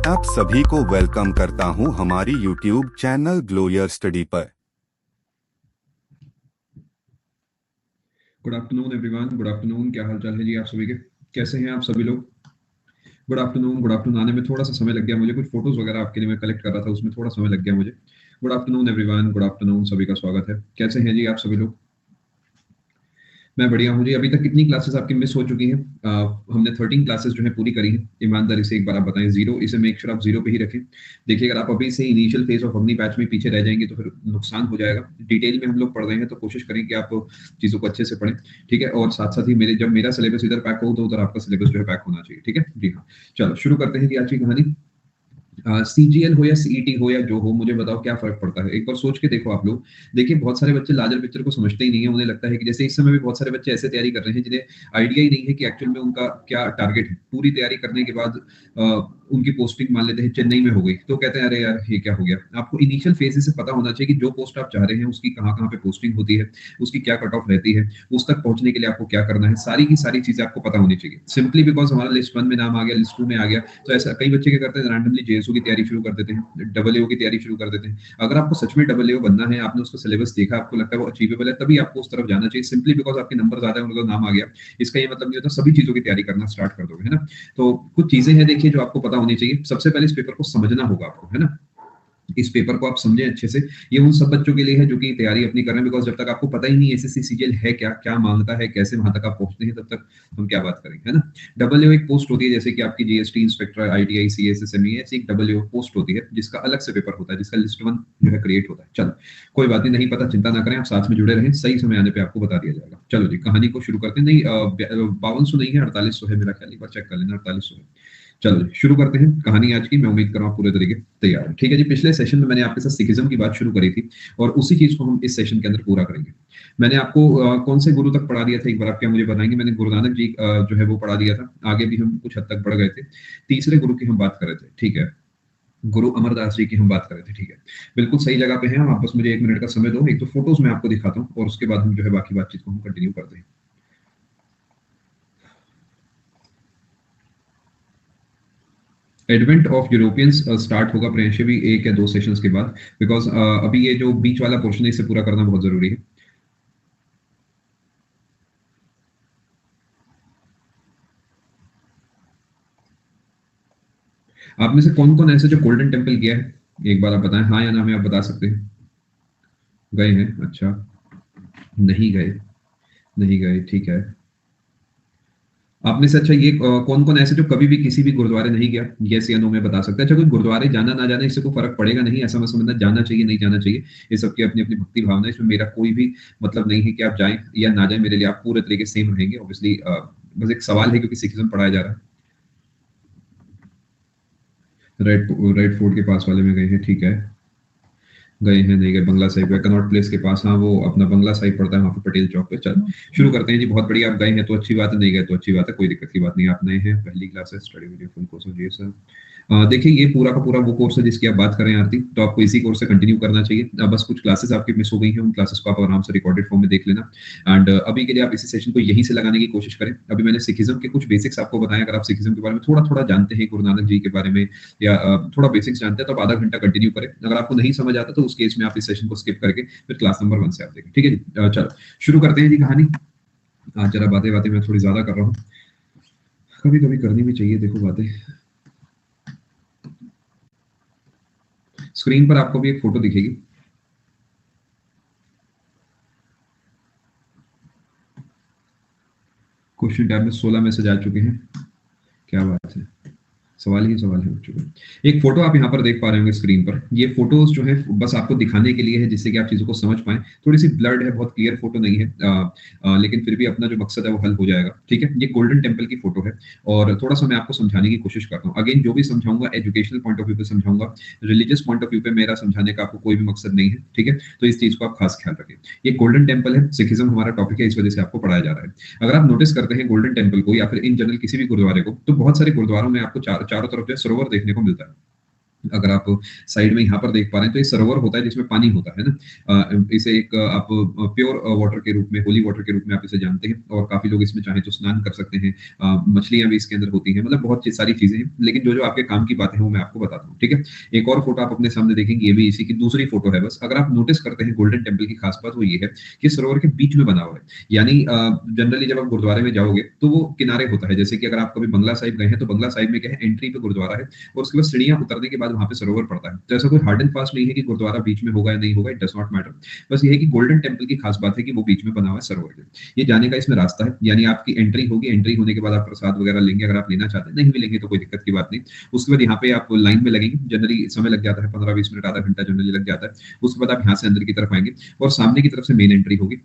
आप सभी को वेलकम करता हूं हमारी YouTube चैनल ग्लोयर स्टडी पर। Good afternoon everyone, good afternoon. क्या हाल चाल है जी आप सभी के? कैसे हैं आप सभी लोग? Good afternoon. गुड आफ्टरनून आने में थोड़ा सा समय लग गया मुझे, कुछ फोटोज वगैरह आपके लिए मैं कलेक्ट कर रहा था, उसमें थोड़ा समय लग गया मुझे। Good afternoon everyone, good afternoon, सभी का स्वागत है। कैसे हैं जी आप सभी लोग? मैं बढ़िया हूँ जी। अभी तक कितनी क्लासेस आपकी मिस हो चुकी हैं? हमने 13 क्लासेस जो है पूरी करी हैं। ईमानदारी से एक बार आप बताएं, जीरो, इसे मेक श्योर आप जीरो पे ही रखें। देखिए, अगर आप अभी से इनिशियल फेज ऑफ अग्नि बैच में पीछे रह जाएंगे तो फिर नुकसान हो जाएगा। डिटेल में हम लोग पढ़ रहे हैं तो कोशिश करें कि आप चीजों को अच्छे से पढ़ें, ठीक है। और साथ साथ ही जब मेरा सिलेबस इधर पैक हो तो उधर आपका सिलेबस जो है पैक होना चाहिए, ठीक है जी। हाँ, चलो शुरू करते हैं जी आज की कहानी। सीजीएल हो या सीईटी हो या जो हो, मुझे बताओ क्या फर्क पड़ता है? एक बार सोच के देखो आप लोग। देखिए, बहुत सारे बच्चे लार्जर पिक्चर को समझते ही नहीं है। उन्हें लगता है कि जैसे इस समय भी बहुत सारे बच्चे ऐसे तैयारी कर रहे हैं जिन्हें आइडिया ही नहीं है कि एक्चुअल में उनका क्या टारगेट है। पूरी तैयारी करने के बाद उनकी पोस्टिंग मान लेते हैं चेन्नई में हो गई तो कहते हैं अरे यार ये क्या हो गया। आपको इनिशियल फेज से पता होना चाहिए कि जो पोस्ट आप चाह रहे हैं उसकी कहाँ कहाँ पे पोस्टिंग होती है, उसकी क्या कट ऑफ रहती है, उस तक पहुंचने के लिए आपको क्या करना है, सारी की सारी चीजें आपको पता होनी चाहिए। सिंपली बिकॉज हमारा लिस्ट 1 में नाम आ गया, लिस्ट 2 में आ गया, तो ऐसा कई बच्चे क्या करते हैं, रैंडमली जेएसओ की तैयारी शुरू कर देते हैं, डबल की तैयारी शुरू कर देते हैं। अगर आपको सच में डबल बनना है, आपने उसका सिलेबस देखा, आपको लगता है वो अचीवेबल है, तभी आपको उस तरफ जाना चाहिए। सिंपली बिकॉज आपके नंबर ज्यादा है, उनका नाम आ गया, इसका ये मतलब नहीं होता सभी चीजों की तैयारी करना स्टार्ट कर दोगे, है ना। तो कुछ चीजें हैं देखिए जो आपको पता होनी चाहिए। सबसे पहले इस पेपर को समझना होगा आपको, है ना। इस पेपर को आप समझें अच्छे से। ये उन सब बच्चों के लिए है जो कि तैयारी अपनी कर रहे हैं, बिकॉज जब तक आपको पता ही नहीं एसएससी सीजीएल है क्या, क्या मांगता है, कैसे वहां तक आप पहुंचते हैं, तब तक हम क्या बात करेंगे, है ना। डबल एक पोस्ट होती है, जैसे कि आपकी जीएसटी इंस्पेक्टर, आईटीआई, सीएसएसएमई, ऐसी एक डबल पोस्ट होती है जिसका अलग से पेपर होता है, जिसका लिस्ट 1 जो है क्रिएट होता है। चलो कोई बात नहीं पता, चिंता ना करें, आप साथ में जुड़े रहें, सही समय आने पर आपको बता दिया जाएगा। चलो जी, कहानी को शुरू करते हैं। नहीं, 5200 नहीं है, 4800 है मेरा ख्याल, एक बार चेक कर लेना, 4800 है। चलो शुरू करते हैं कहानी आज की। मैं उम्मीद कर रहा हूँ पूरे तरीके तैयार है, ठीक है जी। पिछले सेशन में मैंने आपके साथ सिखिज्म की बात शुरू करी थी और उसी चीज को हम इस सेशन के अंदर पूरा करेंगे। मैंने आपको कौन से गुरु तक पढ़ा दिया था, एक बार आप क्या मुझे बताएंगे? मैंने गुरु नानक जी जो है वो पढ़ा दिया था। आगे भी हम कुछ हद तक बढ़ गए थे। तीसरे गुरु की हम बात कर रहे थे, ठीक है। गुरु अमरदास जी की हम बात कर रहे थे, ठीक है। बिल्कुल सही जगह पे हैं हम। आप बस मुझे 1 मिनट का समय दो, एक तो फोटोज मैं आपको दिखाता हूँ और उसके बाद हम जो है बाकी बातचीत को हम कंटिन्यू करते हैं। एडवेंट ऑफ यूरोपियंस स्टार्ट होगा प्रियांशु भी 1 या 2 सेशंस के बाद, बिकॉज अभी ये जो बीच वाला पोर्शन है इसे पूरा करना बहुत जरूरी है। आप में से कौन कौन ऐसे जो गोल्डन टेम्पल गया है, एक बार आप बताएं, हाँ या ना में आप बता सकते हैं। गए हैं, अच्छा। नहीं गए, नहीं गए, ठीक है। आप में से अच्छा ये कौन कौन ऐसे जो कभी भी किसी भी गुरुद्वारे नहीं गया, यस या नो में बता सकते हैं। अच्छा, कोई गुरुद्वारे जाना ना जाना इससे कोई फर्क पड़ेगा नहीं, ऐसा मत समझना जाना चाहिए नहीं जाना चाहिए, ये सबकी अपनी अपनी भक्ति भावना है, इसमें मेरा कोई भी मतलब नहीं है कि आप जाएं या ना जाएं। मेरे लिए आप पूरे तरीके सेम रहेंगे ऑब्वियसली। बस एक सवाल है क्योंकि सिखिज्म पढ़ाया जा रहा है। रेड रेड फोर्ट के पास वाले में गए हैं, ठीक है। गए हैं, नहीं गए। बंगला साहिब, कनॉट प्लेस के पास, हाँ वो अपना बंगला साहिब पड़ता है वहाँ पे, पटेल चौक पे। चलो शुरू करते हैं जी। बहुत बढ़िया, आप गए हैं तो अच्छी बात है, नहीं गए तो अच्छी बात है, कोई दिक्कत की बात नहीं। आप नए हैं, पहली क्लास है, स्टडी वीडियो फुल कोर्स जी सर। देखिए, ये पूरा का पूरा वो कोर्स है जिसकी आप बात कर रहे हैं आरती, तो आपको इसी कोर्स से कंटिन्यू करना चाहिए। बस कुछ क्लासेस आपकी मिस हो गई हैं, उन क्लासेस को आप आराम से रिकॉर्डेड फॉर्म में देख लेना। एंड अभी के लिए आप इसी सेशन को यहीं से लगाने की कोशिश करें। अभी मैंने सिखिज्म के कुछ बेसिक्स आपको बताया। अगर आप सिखिज्म के बारे में थोड़ा थोड़ा जानते हैं, गुरु नानक जी के बारे में या थोड़ा बेसिक्स जानते हैं, तो आप आधा घंटा कंटिन्यू करें। अगर आपको नहीं समझ आता तो उस केस में आप इस सेशन को स्किप करके फिर क्लास नंबर 1 से आप देखें, ठीक है जी। चलो शुरू करते हैं जी कहानी। आज जरा बातें बातें मैं थोड़ी ज्यादा कर रहा हूँ, कभी कभी करनी भी चाहिए, देखो बातें। स्क्रीन पर आपको भी एक फोटो दिखेगी। क्वेश्चन टैब में 16 मैसेज आ चुके हैं, क्या बात है, सवाल ही सवाल है बच्चों का। एक फोटो आप यहाँ पर देख पा रहे होंगे स्क्रीन पर। ये फोटोज जो है बस आपको दिखाने के लिए है, जिससे कि आप चीजों को समझ पाएं। थोड़ी सी ब्लर्ड है, बहुत क्लियर फोटो नहीं है, लेकिन फिर भी अपना जो मकसद है वो हल हो जाएगा, ठीक है। ये गोल्डन टेम्पल की फोटो है और थोड़ा सा मैं आपको समझाने की कोशिश करता हूँ। अगेन जो भी समझाऊंगा एजुकेशनल पॉइंट ऑफ व्यू पे समझाऊंगा, रिलीजियस पॉइंट ऑफ व्यू पे मेरा समझाने का आपको कोई भी मकसद नहीं है, ठीक है। तो इस चीज को आप खास ख्याल रखें। ये गोल्डन टेम्पल है, सिखिज्म हमारा टॉपिक है, इस वजह से आपको पढ़ाया जा रहा है। अगर आप नोटिस करते हैं गोल्डन टेम्पल को या फिर इन जनरल किसी भी गुरुद्वारे को, तो बहुत सारे गुरुद्वारों में आपको चारों तरफ जो है सरोवर देखने को मिलता है। अगर आप साइड में यहाँ पर देख पा रहे हैं तो ये सरोवर होता है जिसमें पानी होता है ना। इसे एक आप प्योर वाटर के रूप में, होली वाटर के रूप में आप इसे जानते हैं, और काफी लोग इसमें चाहे तो स्नान कर सकते हैं। मछलियां भी इसके अंदर होती हैं, मतलब बहुत सारी चीजें हैं, लेकिन जो जो आपके काम की बातें हैं वो मैं आपको बताता हूँ, ठीक है। एक और फोटो आप अपने सामने देखेंगे, ये भी इसी की दूसरी फोटो है बस। अगर आप नोटिस करते हैं गोल्डन टेम्पल की खास बात वो ये है कि सरोवर के बीच में बना हुआ है। यानी जनरली जब आप गुरुद्वारे में जाओगे तो वो किनारे होता है, जैसे कि अगर आप कभी बंगला साहिब गए हैं तो बंगला साहिब में क्या है, एंट्री पे गुरुद्वारा है और उसके बाद सीढ़ियां उतरने के बाद वहां पे सरोवर पड़ता है। तो ऐसा कोई हार्ड एंड फास्ट नहीं है कि गुरुद्वारा बीच में होगा या नहीं होगा, इट डज नॉट मैटर। बस ये है कि गोल्डन टेम्पल की खास बात है कि वो बीच में बना हुआ है सरोवर के। ये जाने का इसमें रास्ता है, यानी आपकी एंट्री होगी, एंट्री होने के बाद आप प्रसाद वगैरह लेंगे, अगर आप लेना चाहते हैं, नहीं भी लेंगे तो कोई दिक्कत की बात नहीं। उसके बाद यहाँ पे आप लाइन में लगेंगे, जनरली समय लग जाता है 15-20 मिनट, आधा घंटा जनरली लग जाता है। उसके बाद आप यहाँ से अंदर की तरफ आएंगे और सामने की तरफ से मेन एंट्री होगी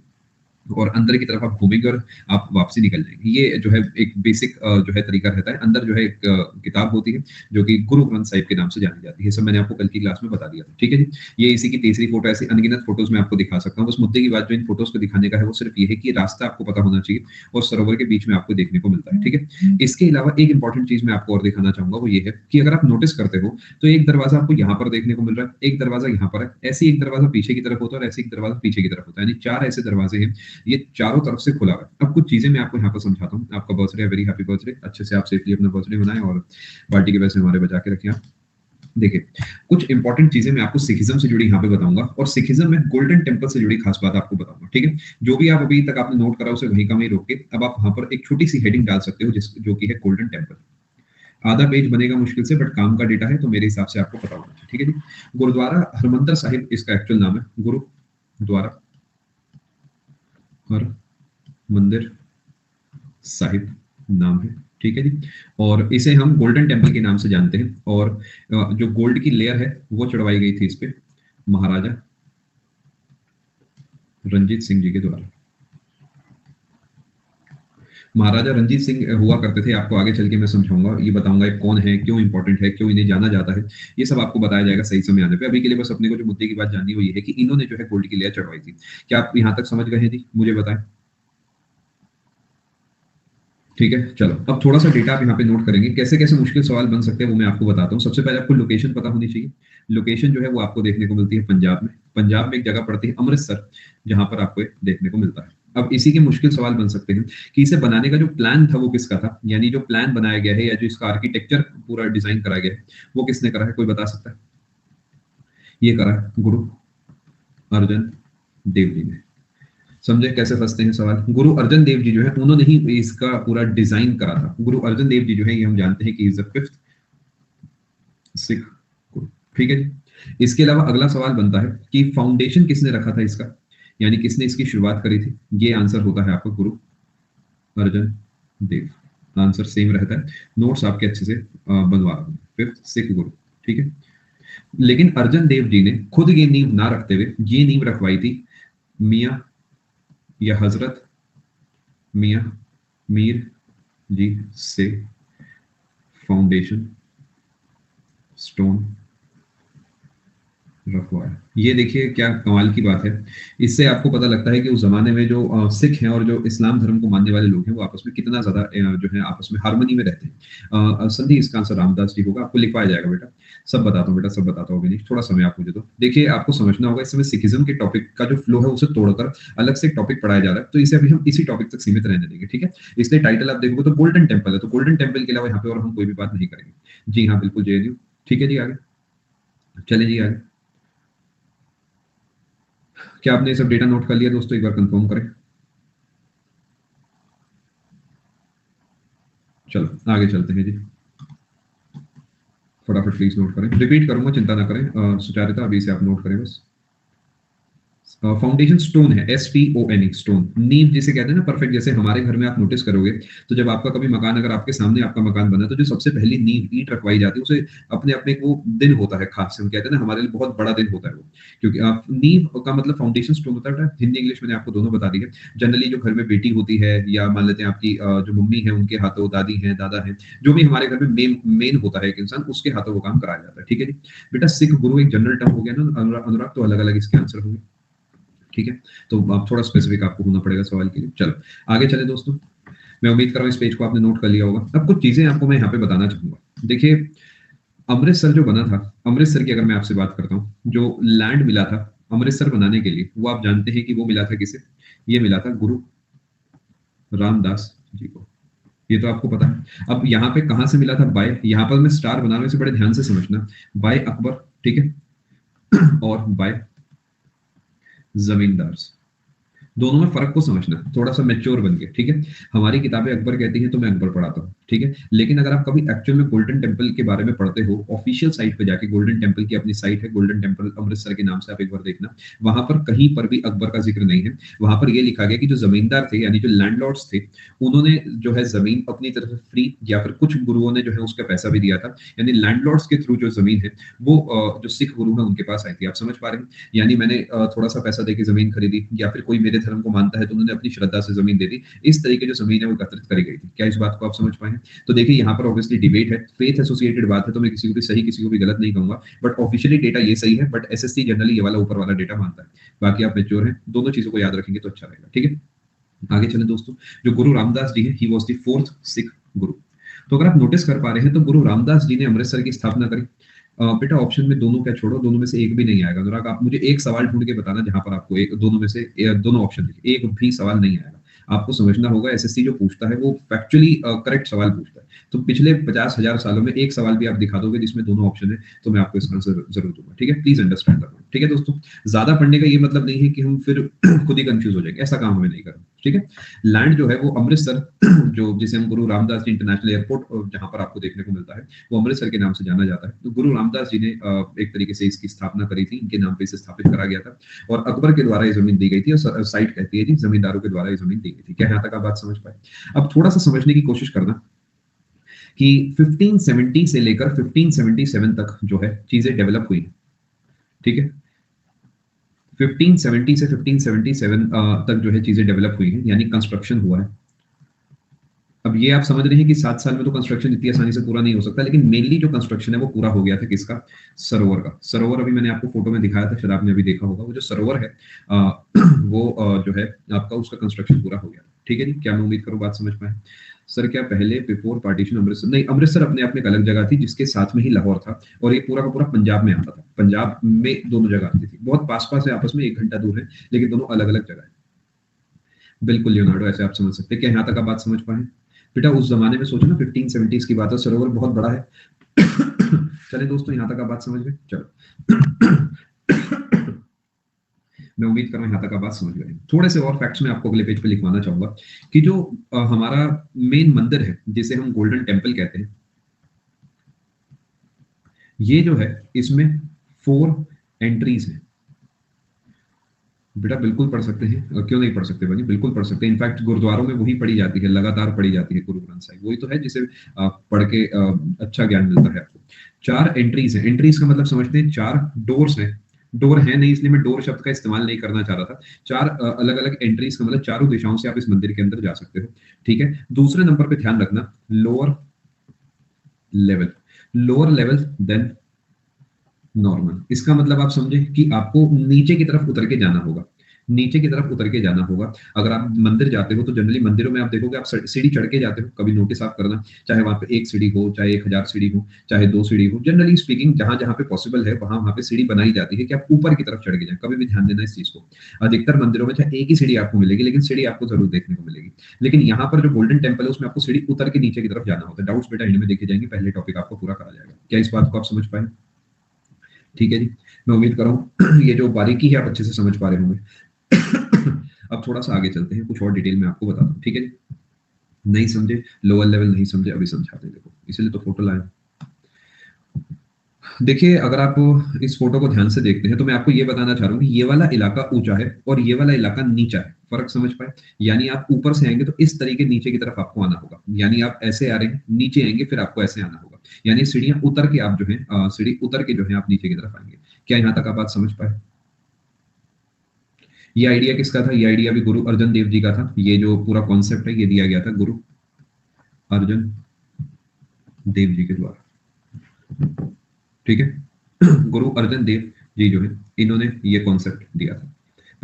और अंदर की तरफ आप घूमेंगे और आप वापसी निकल जाएंगे। ये जो है एक बेसिक जो है तरीका रहता है। अंदर जो है एक किताब होती है जो कि गुरु ग्रंथ साहिब के नाम से जानी जाती है। सब मैंने आपको कल की क्लास में बता दिया था, ठीक है जी। ये इसी की तीसरी फोटो, ऐसी अनगिनत फोटोज मैं आपको दिखा सकता हूँ। बस मुद्दे की बात जो इन फोटोज को दिखाने का है वो सिर्फ ये है कि रास्ता आपको पता होना चाहिए और सरोवर के बीच में आपको देखने को मिलता है, ठीक है। इसके अलावा एक इंपॉर्टेंट चीज मैं आपको और दिखाना चाहूंगा, वो ये है कि अगर आप नोटिस करते हो तो एक दरवाजा आपको यहाँ पर देखने को मिल रहा है, एक दरवाजा यहाँ पर है, ऐसे एक दरवाजा पीछे की तरफ होता है और ऐसे एक दरवाजा पीछे की तरफ होता है, यानी 4 ऐसे दरवाजे हैं। ये चारों तरफ से खुला है। अब कुछ चीजें मैं आपको यहाँ पर समझाता हूँ। आपका बर्थडे, वेरी हैप्पी बर्थडे, अच्छे से आप सेफली अपना बर्थडे मनाएं और पार्टी के पैसे हमारे बचा के रखें आप। देखिए, कुछ इंपॉर्टेंट चीजें मैं आपको सिखिज्म से जुड़ी यहाँ पे बताऊंगा और सिखिज्म में गोल्डन टेम्पल से जुड़ी खास बात आपको बताऊंगा, ठीक है। जो भी आप अभी तक आपने नोट करा उसे वहीं का वहीं रोक के अब आप वहां पर एक छोटी सी हेडिंग डाल सकते हो जो कि है गोल्डन टेम्पल। आधा पेज बनेगा मुश्किल से, बट काम का डेटा है तो मेरे हिसाब से आपको पता होना चाहिए, ठीक है जी। गुरुद्वारा हरमंदिर साहिब इसका एक्चुअल नाम है, गुरुद्वारा हर मंदिर साहिब नाम है, ठीक है जी। और इसे हम गोल्डन टेम्पल के नाम से जानते हैं और जो गोल्ड की लेयर है वो चढ़वाई गई थी इस पे महाराजा रंजीत सिंह जी के द्वारा। महाराजा रंजीत सिंह हुआ करते थे, आपको आगे चल के मैं समझाऊंगा, ये बताऊंगा ये कौन है, क्यों इंपॉर्टेंट है, क्यों इन्हें जाना जाता है, ये सब आपको बताया जाएगा सही समय आने पे। अभी के लिए बस अपने को जो मुद्दे की बात जाननी है वो ये है कि इन्होंने जो है गोल्ड की लेयर चढ़वाई थी। क्या आप यहाँ तक समझ गए हैं जी? मुझे बताएं। ठीक है, चलो अब थोड़ा सा डेटा आप यहाँ पे नोट करेंगे। कैसे कैसे मुश्किल सवाल बन सकते हैं वो मैं आपको बताता हूँ। सबसे पहले आपको लोकेशन पता होनी चाहिए। लोकेशन जो है वो आपको देखने को मिलती है पंजाब में। पंजाब में एक जगह पड़ती है अमृतसर, जहां पर आपको देखने को मिलता है। अब इसी के मुश्किल सवाल बन सकते हैं कि इसे बनाने का जो प्लान था वो किसका था, यानी जो प्लान बनाया गया है या जो इसका आर्किटेक्चर पूरा डिजाइन कराया गया है वो किसने करा है, कोई बता सकता है? ये करा है गुरु अर्जन देव जी ने। समझे कैसे फंसते हैं सवाल? गुरु अर्जन देव जी जो है उन्होंने ही इसका पूरा डिजाइन करा था। गुरु अर्जन देव जी जो है ये हम जानते हैं कि इज द 5th सिख गुरु, ठीक है जी। इसके अलावा अगला सवाल बनता है कि फाउंडेशन किसने रखा था इसका, यानी किसने इसकी शुरुआत करी थी? ये आंसर होता है आपका गुरु अर्जन देव। आंसर सेम रहता है, नोट्स आपके अच्छे से बनवा रहा हूं। 5th सिख गुरु, ठीक है। लेकिन अर्जन देव जी ने खुद ये नींव ना रखते हुए ये नींव रखवाई थी मियां या हजरत मियां मीर जी से फाउंडेशन स्टोन रखवाया। ये देखिए क्या कमाल की बात है। इससे आपको पता लगता है कि उस जमाने में जो सिख हैं और जो इस्लाम धर्म को मानने वाले लोग हैं वो आपस में कितना ज्यादा जो है आपस में हार्मनी में रहते हैं। संधि इसका आंसर रामदास जी होगा। आपको लिखवाया जाएगा बेटा, सब बताता हूँ बेटा, सब बताता हूँ अभी, थोड़ा समय आप मुझे दो। देखिए आपको समझना होगा इस समय सिखिज्म के टॉपिक का जो फ्लो है उसे तोड़कर अलग से एक टॉपिक पढ़ाया जा रहा है, तो इसे अभी हम इसी टॉपिक तक सीमित रहने देंगे, ठीक है। इसलिए टाइटल आप देखोगे तो गोल्डन टेम्पल है, तो गोल्डन टेम्पल के अलावा यहाँ पे और हम कोई भी बात नहीं करेंगे। जी हाँ बिल्कुल JNU, ठीक है जी। आगे चले जी आगे। क्या आपने सब डेटा नोट कर लिया दोस्तों? एक बार कंफर्म करें। चलो आगे चलते हैं जी, फटाफट प्लीज नोट करें। रिपीट करूंगा, चिंता ना करें सुचारिता, अभी से आप नोट करें बस। फाउंडेशन स्टोन है, STONE, स्टोन। नींव जिसे कहते हैं ना परफेक्ट, जैसे हमारे घर में आप नोटिस करोगे तो जब आपका कभी मकान, अगर आपके सामने आपका मकान बना तो जो सबसे पहली नींव ईंट रखवाई जाती है उसे अपने अपने वो दिन होता है खास, हम कहते हैं ना हमारे लिए बहुत बड़ा दिन होता है वो, क्योंकि आप नींव का मतलब फाउंडेशन स्टोन होता है। हिंदी इंग्लिश मैंने आपको दोनों बता दी है। जनरली जो घर में बेटी होती है या मान लेते हैं आपकी जो मम्मी है उनके हाथों, दादी है, दादा है, जो भी हमारे घर में मेन होता है एक इंसान, उसके हाथों वो काम कराया जाता है, ठीक है जी। बेटा सिख गुरु एक जनरल टर्म हो गया ना अनुराग, तो अलग अलग इसके आंसर होंगे, ठीक है। तो आप थोड़ा स्पेसिफिक आपको होना पड़ेगा सवाल के लिए। चलो आगे चले दोस्तों, मैं उम्मीद कर रहा हूँ इस पेज को आपने नोट कर लिया होगा। अब कुछ चीजें आपको मैं यहाँ पे बताना चाहूंगा। देखिए अमृतसर जो बना था, अमृतसर की अगर मैं आपसे बात करता हूँ, जो लैंड मिला था अमृतसर बनाने के लिए, वो आप जानते हैं कि वो मिला था किसे? ये मिला था गुरु रामदास जी को। ये तो आपको पता है। अब यहाँ पे कहाँ से मिला था? बाय, यहाँ पर मैं स्टार बना रहा हूँ, इसे बड़े ध्यान से समझना। बाय अकबर, ठीक है, और बाय जमींदार। दोनों में फर्क को समझना, थोड़ा सा मेच्योर बन के, ठीक है। हमारी किताबें अकबर कहती हैं तो मैं अकबर पढ़ाता हूँ, ठीक है। लेकिन अगर आप कभी एक्चुअल में गोल्डन टेम्पल के बारे में पढ़ते हो, ऑफिशियल साइट पे जाके, गोल्डन टेम्पल की अपनी साइट है, गोल्डन टेम्पल अमृतसर के नाम से, आप एक बार देखना, वहां पर कहीं पर भी अकबर का जिक्र नहीं है। वहां पर यह लिखा गया कि जो जमींदार थे, यानी जो लैंडलॉर्ड्स थे, उन्होंने जो है जमीन अपनी तरफ से फ्री, या फिर कुछ गुरुओं ने जो है उसका पैसा भी दिया था, यानी लैंडलॉर्ड्स के थ्रू जो जमीन है वो जो सिख गुरु है उनके पास आई थी। आप समझ पा रहे हैं? यानी मैंने थोड़ा सा पैसा देके जमीन खरीदी, या फिर कोई मेरे धर्म को मानता है तो उन्होंने अपनी श्रद्धा से जमीन दे दी। इस तरीके जो जमीन है वो एकत्रित करी गई थी। क्या इस बात को आप समझ पाए हैं? तो देखिए यहाँ पर ऑब्वियसली डिबेट है, फेथ एसोसिएटेड बात है, तो मैं किसी को भी सही किसी को भी गलत नहीं कहूंगा, बट ऑफिशियली डेटा ये सही है, बट एसएससी जनरली ये वाला ऊपर वाला डेटा मानता है। बाकी आप मेच्योर हैं, दोनों चीजों को याद रखेंगे तो अच्छा रहेगा, ठीक है। आगे चलें दोस्तों। जो गुरु रामदास जी है, he was the fourth Sikh गुरु। तो अगर आप नोटिस कर पा रहे हैं तो गुरु रामदास जी ने अमृतसर की स्थापना करी। बेटा ऑप्शन में दोनों क्या छोड़ो, दोनों में से एक भी नहीं आएगा। अनुराग आप मुझे एक सवाल ढूंढ के बताना जहां पर आपको एक दोनों में से दोनों ऑप्शन दिखे, एक भी सवाल नहीं आएगा। आपको समझना होगा, एसएससी जो पूछता है वो फैक्चुअली करेक्ट सवाल पूछता है। तो पिछले 50,000 सालों में एक सवाल भी आप दिखा दोगे जिसमें दोनों ऑप्शन है, तो मैं आपको इसका आंसर जरूर दूंगा, ठीक है। प्लीज अंडरस्टैंड दैट, ठीक है दोस्तों। ज्यादा पढ़ने का ये मतलब नहीं है कि हम फिर खुद ही कंफ्यूज हो जाएंगे, ऐसा काम हमें नहीं करना, ठीक है। लैंड जो है वो अमृतसर, जो जिसे हम गुरु रामदास जी इंटरनेशनल एयरपोर्ट जहां पर आपको देखने को मिलता है, वो अमृतसर के नाम से जाना जाता है। तो गुरु रामदास जी ने एक तरीके से इसकी स्थापना करी थी, इनके नाम पे इसे स्थापित करा गया था, और अकबर के द्वारा ये जमीन दी गई थी, और साइट कहती है जी जमींदारों के द्वारा ये जमीन दी गई थी। क्या यहाँ तक आप बात समझ पाए? अब थोड़ा सा समझने की कोशिश करना कि 1570 से लेकर 1577 तक जो है चीजें डेवलप हुई, ठीक है। 1570 से 1577 तक जो है चीजें डेवलप हुई हैं, यानी कंस्ट्रक्शन हुआ है। अब ये आप समझ रहे हैं कि 7 साल में तो कंस्ट्रक्शन इतनी आसानी से पूरा नहीं हो सकता, लेकिन मेनली जो कंस्ट्रक्शन है वो पूरा हो गया था किसका? सरोवर का। सरोवर अभी मैंने आपको फोटो में दिखाया था, शायद आपने अभी देखा होगा। वो जो सरोवर है वो जो है आपका, उसका कंस्ट्रक्शन पूरा हो गया, ठीक है जी। क्या मैं उम्मीद करूँ बात समझ पाए? सर क्या पहले बिफोर पार्टीशन अमृतसर? नहीं, अमृतसर अपने आप में एक अलग जगह थी, जिसके साथ में ही लाहौर था, और ये पूरा का पूरा पंजाब में आता था। पंजाब में दोनों जगह आती थी, बहुत पास पास है, आपस में 1 घंटा दूर है, लेकिन दोनों अलग अलग जगह है। बिल्कुल लियोनार्डो, ऐसे आप समझ सकते हैं। क्या यहाँ तक आप बात समझ पाए? बेटा उस जमाने में सोचो ना, 1570s की बात है, सरोवर बहुत बड़ा है। चले दोस्तों, यहाँ तक आप बात समझ गए? चलो। मैं उम्मीद कर रहा हूँ यहाँ तक आप बात समझ गए। थोड़े से और फैक्ट्स मैं आपको अगले पेज पे लिखवाना चाहूंगा कि जो हमारा मेन मंदिर है, जिसे हम गोल्डन टेम्पल कहते हैं, ये जो है इसमें 4 एंट्रीज हैं। बेटा बिल्कुल पढ़ सकते हैं, क्यों नहीं पढ़ सकते भाई, बिल्कुल पढ़ सकते हैं। इनफैक्ट गुरुद्वारों में वही पढ़ी जाती है, लगातार पढ़ी जाती है गुरु ग्रंथ साहिब, वही तो है जिसे पढ़ के अच्छा ज्ञान मिलता है आपको। 4 एंट्रीज है। एंट्रीज का मतलब समझते हैं, 4 डोर्स हैं। डोर है नहीं, इसलिए मैं डोर शब्द का इस्तेमाल नहीं करना चाह रहा था। 4 अलग अलग एंट्रीज का मतलब चारों दिशाओं से आप इस मंदिर के अंदर जा सकते हो, ठीक है। दूसरे नंबर पे ध्यान रखना, lower level, lower level then normal. इसका मतलब आप समझे कि आपको नीचे की तरफ उतर के जाना होगा, नीचे की तरफ उतर के जाना होगा। अगर आप मंदिर जाते हो तो जनरली मंदिरों में आप देखोगे, आप सीढ़ी चढ़ के जाते हो, कभी नोटिस आप करना, चाहे वहां पे 1 सीढ़ी हो, चाहे 1000 सीढ़ी हो, चाहे 2 सीढ़ी हो, जनरली स्पीकिंग जहां जहां पे पॉसिबल है वहां वहां पे सीढ़ी बनाई जाती है कि आप ऊपर की तरफ चढ़ के जाए। कभी भी ध्यान देना इस चीज को। अधिकतर मंदिरों में चाहे एक ही सीढ़ी आपको मिलेगी, लेकिन सीढ़ी आपको जरूर देखने को मिलेगी। लेकिन यहाँ पर जो गोल्डन टेम्पल है उसमें आपको सीढ़ी उतर के नीचे की तरफ जाना होता है। डाउट्स बेटा एंड में देखे जाएंगे, पहले टॉपिक आपको पूरा करा जाएगा। क्या इस बात को आप समझ पाए? ठीक है जी, मैं उम्मीद कर रहा हूँ ये जो बारीकी है आप अच्छे से समझ पा रहे होंगे। अब थोड़ा सा आगे चलते हैं, कुछ और डिटेल में आपको बताता हूँ, ठीक है जी। नहीं समझे, लोअर लेवल नहीं समझे, अभी समझाते हैं, देखो इसलिए तो फोटो लाया। देखिए अगर आप इस फोटो को ध्यान से देखते हैं तो मैं आपको ये बताना चाह रहा हूँ कि ये वाला इलाका ऊंचा है और ये वाला इलाका नीचा है। फर्क समझ पाए? यानी आप ऊपर से आएंगे तो इस तरीके नीचे की तरफ आपको आना होगा, यानी आप ऐसे आ रहे हैं, नीचे आएंगे फिर आपको ऐसे आना होगा, यानी सीढ़ियां उतर के आप जो है सीढ़ी उतर के जो है आप नीचे की तरफ आएंगे। क्या यहाँ तक आप बात समझ पाए? ये आइडिया किसका था? ये आइडिया भी गुरु अर्जन देव जी का था। ये जो पूरा कॉन्सेप्ट है ये दिया गया था गुरु अर्जन देव जी के द्वारा, ठीक है। गुरु अर्जन देव जी जो है इन्होंने ये कॉन्सेप्ट दिया था।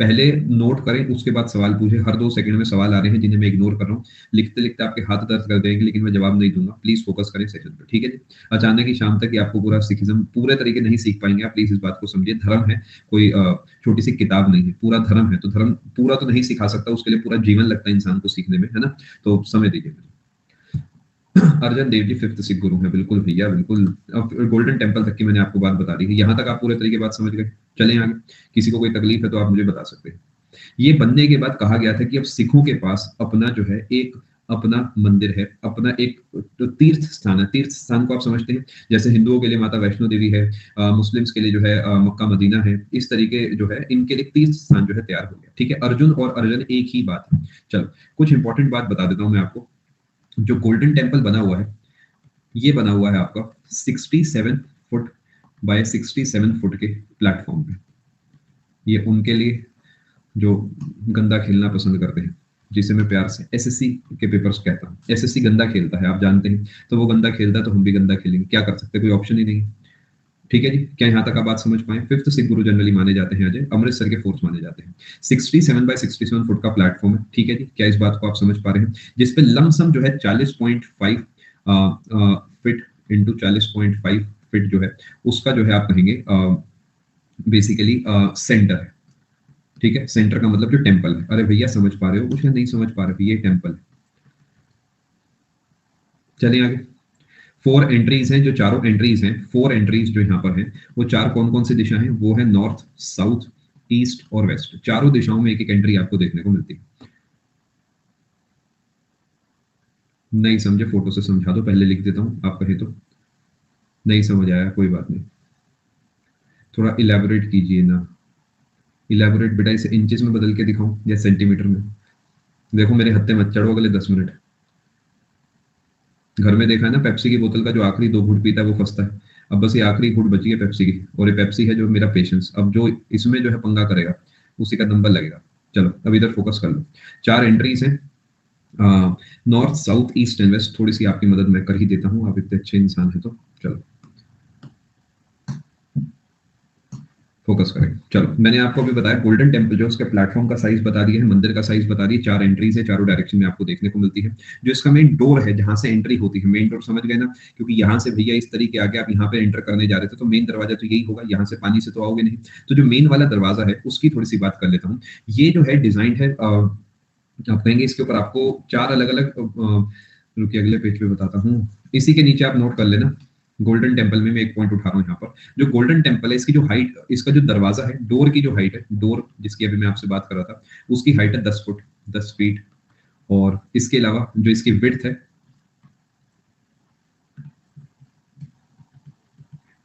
पहले नोट करें, उसके बाद सवाल पूछें। हर 2 सेकंड में सवाल आ रहे हैं जिन्हें मैं इग्नोर कर रहा हूँ। लिखते-लिखते आपके हाथ दर्द कर देंगे, लेकिन मैं जवाब नहीं दूँगा। प्लीज़ फ़ोकस करें सेशन पे, ठीक है जी? अचानक ही शाम तक ही आपको पूरा सिखिज़्म पूरे तरीके नहीं सीख पाएँगे आप, प्लीज़ इस बात को समझिए। धर्म है, कोई छोटी-सी किताब नहीं है, पूरा धर्म है, तो धर्म पूरा तो नहीं सिखा सकता, उसके लिए पूरा जीवन लगता है इंसान को सीखने में, है ना? तो समय दीजिए मुझे। अर्जन देव जी 5th सिख गुरु हैं, बिल्कुल भैया, बिल्कुल। अब गोल्डन टेम्पल तक की मैंने आपको बात बता दी है। यहाँ तक आप पूरे तरीके बात समझ गए? चलें आगे। किसी को कोई तकलीफ है तो आप मुझे बता सकते हैं। ये बनने के बाद कहा गया था कि अब सिखों के पास अपना जो है एक अपना मंदिर है, अपना एक तो तीर्थ स्थान है। तीर्थ स्थान को आप समझते हैं? जैसे हिंदुओं के लिए माता वैष्णो देवी है, मुस्लिम्स के लिए जो है मक्का मदीना है। इस तरीके जो है इनके लिए तीर्थ स्थान जो है तैयार हो गया, ठीक है? अर्जुन और अर्जन एक ही बात है। चलो, कुछ इंपॉर्टेंट बात बता देता हूँ मैं आपको। जो गोल्डन टेम्पल बना हुआ है, ये बना हुआ है आपका 67 फुट बाय 67 फुट के प्लेटफॉर्म पे। ये उनके लिए जो गंदा खेलना पसंद करते हैं, जिसे मैं प्यार से एसएससी के पेपर्स कहता हूँ। एसएससी गंदा खेलता है, आप जानते हैं, तो वो गंदा खेलता है तो हम भी गंदा खेलेंगे। क्या कर सकते हैं, कोई ऑप्शन ही नहीं। ठीक है जी, क्या यहाँ तक आप बात समझ पाए? फिफ्थ सिख गुरु जनरली माने जाते हैं अजय, अमृतसर के फोर्थ माने जाते हैं। 67 बाय 67 फुट का प्लेटफॉर्म है, ठीक है जी। क्या इस बात को आप समझ पा रहे हैं? जिसपे लमसम जो है 40.5 फिट इंटू 40.5 फिट जो है उसका जो है आप कहेंगे बेसिकली सेंटर है, ठीक है? सेंटर का मतलब जो टेम्पल है। अरे भैया समझ पा रहे हो कुछ या नहीं समझ पा रहे हो? ये टेम्पल है। चलिए आगे। 4 एंट्रीज हैं, जो चारों एंट्रीज हैं, 4 एंट्रीज जो यहाँ पर हैं, वो चार कौन कौन सी दिशा हैं? वो है नॉर्थ, साउथ, ईस्ट और वेस्ट। चारों दिशाओं में एक एक एंट्री आपको देखने को मिलती है। नहीं समझे? फोटो से समझा दो, पहले लिख देता हूँ, आप कहें तो। नहीं समझ आया, कोई बात नहीं, थोड़ा इलेबोरेट कीजिए ना। इलेबोरेट बेटा, इसे इंचेस में बदल के दिखाऊं या सेंटीमीटर में? देखो मेरे हत्थे मत चढ़ो अगले 10 मिनट। घर में देखा है ना, पेप्सी की बोतल का जो आखिरी 2 घूंट पीता है वो फंसता है। अब बस ये आखिरी घूंट बची है पेप्सी की, और ये पेप्सी है जो मेरा पेशेंस। अब जो इसमें जो है पंगा करेगा उसी का नंबर लगेगा। चलो अब इधर फोकस कर लो। 4 एंट्रीज हैं, north, south, east and west. थोड़ी सी आपकी मदद मैं कर ही देता हूँ, आप इतने अच्छे इंसान हैं तो। चलो फोकस करें। चलो, मैंने आपको अभी बताया गोल्डन टेम्पल जो उसके प्लेटफॉर्म का साइज बता दिया है, मंदिर का साइज बता दिया, 4 एंट्रीज है, चारों डायरेक्शन में आपको देखने को मिलती है। जो इसका मेन डोर है, जहां से एंट्री होती है, मेन डोर समझ गए ना? क्योंकि यहाँ से भैया इस तरीके आगे आप यहाँ पे एंटर करने जा रहे थे, तो मेन दरवाजा तो यही होगा। यहाँ से पानी से तो आओगे नहीं, तो जो मेन वाला दरवाजा है उसकी थोड़ी सी बात कर लेता हूँ। ये जो है डिजाइन है, आप कहेंगे इसके ऊपर आपको 4 अलग अलग, रुकिए अगले पेज पे बताता हूँ। इसी के नीचे आप नोट कर लेना। गोल्डन टेम्पल में मैं एक पॉइंट उठा रहा हूँ यहाँ पर। जो गोल्डन टेम्पल है, इसकी जो हाइट, इसका जो दरवाजा है, डोर की जो हाइट है, डोर जिसकी अभी मैं आपसे बात कर रहा था, उसकी हाइट है 10 फुट, 10 फीट। और इसके अलावा जो इसकी विड्थ है,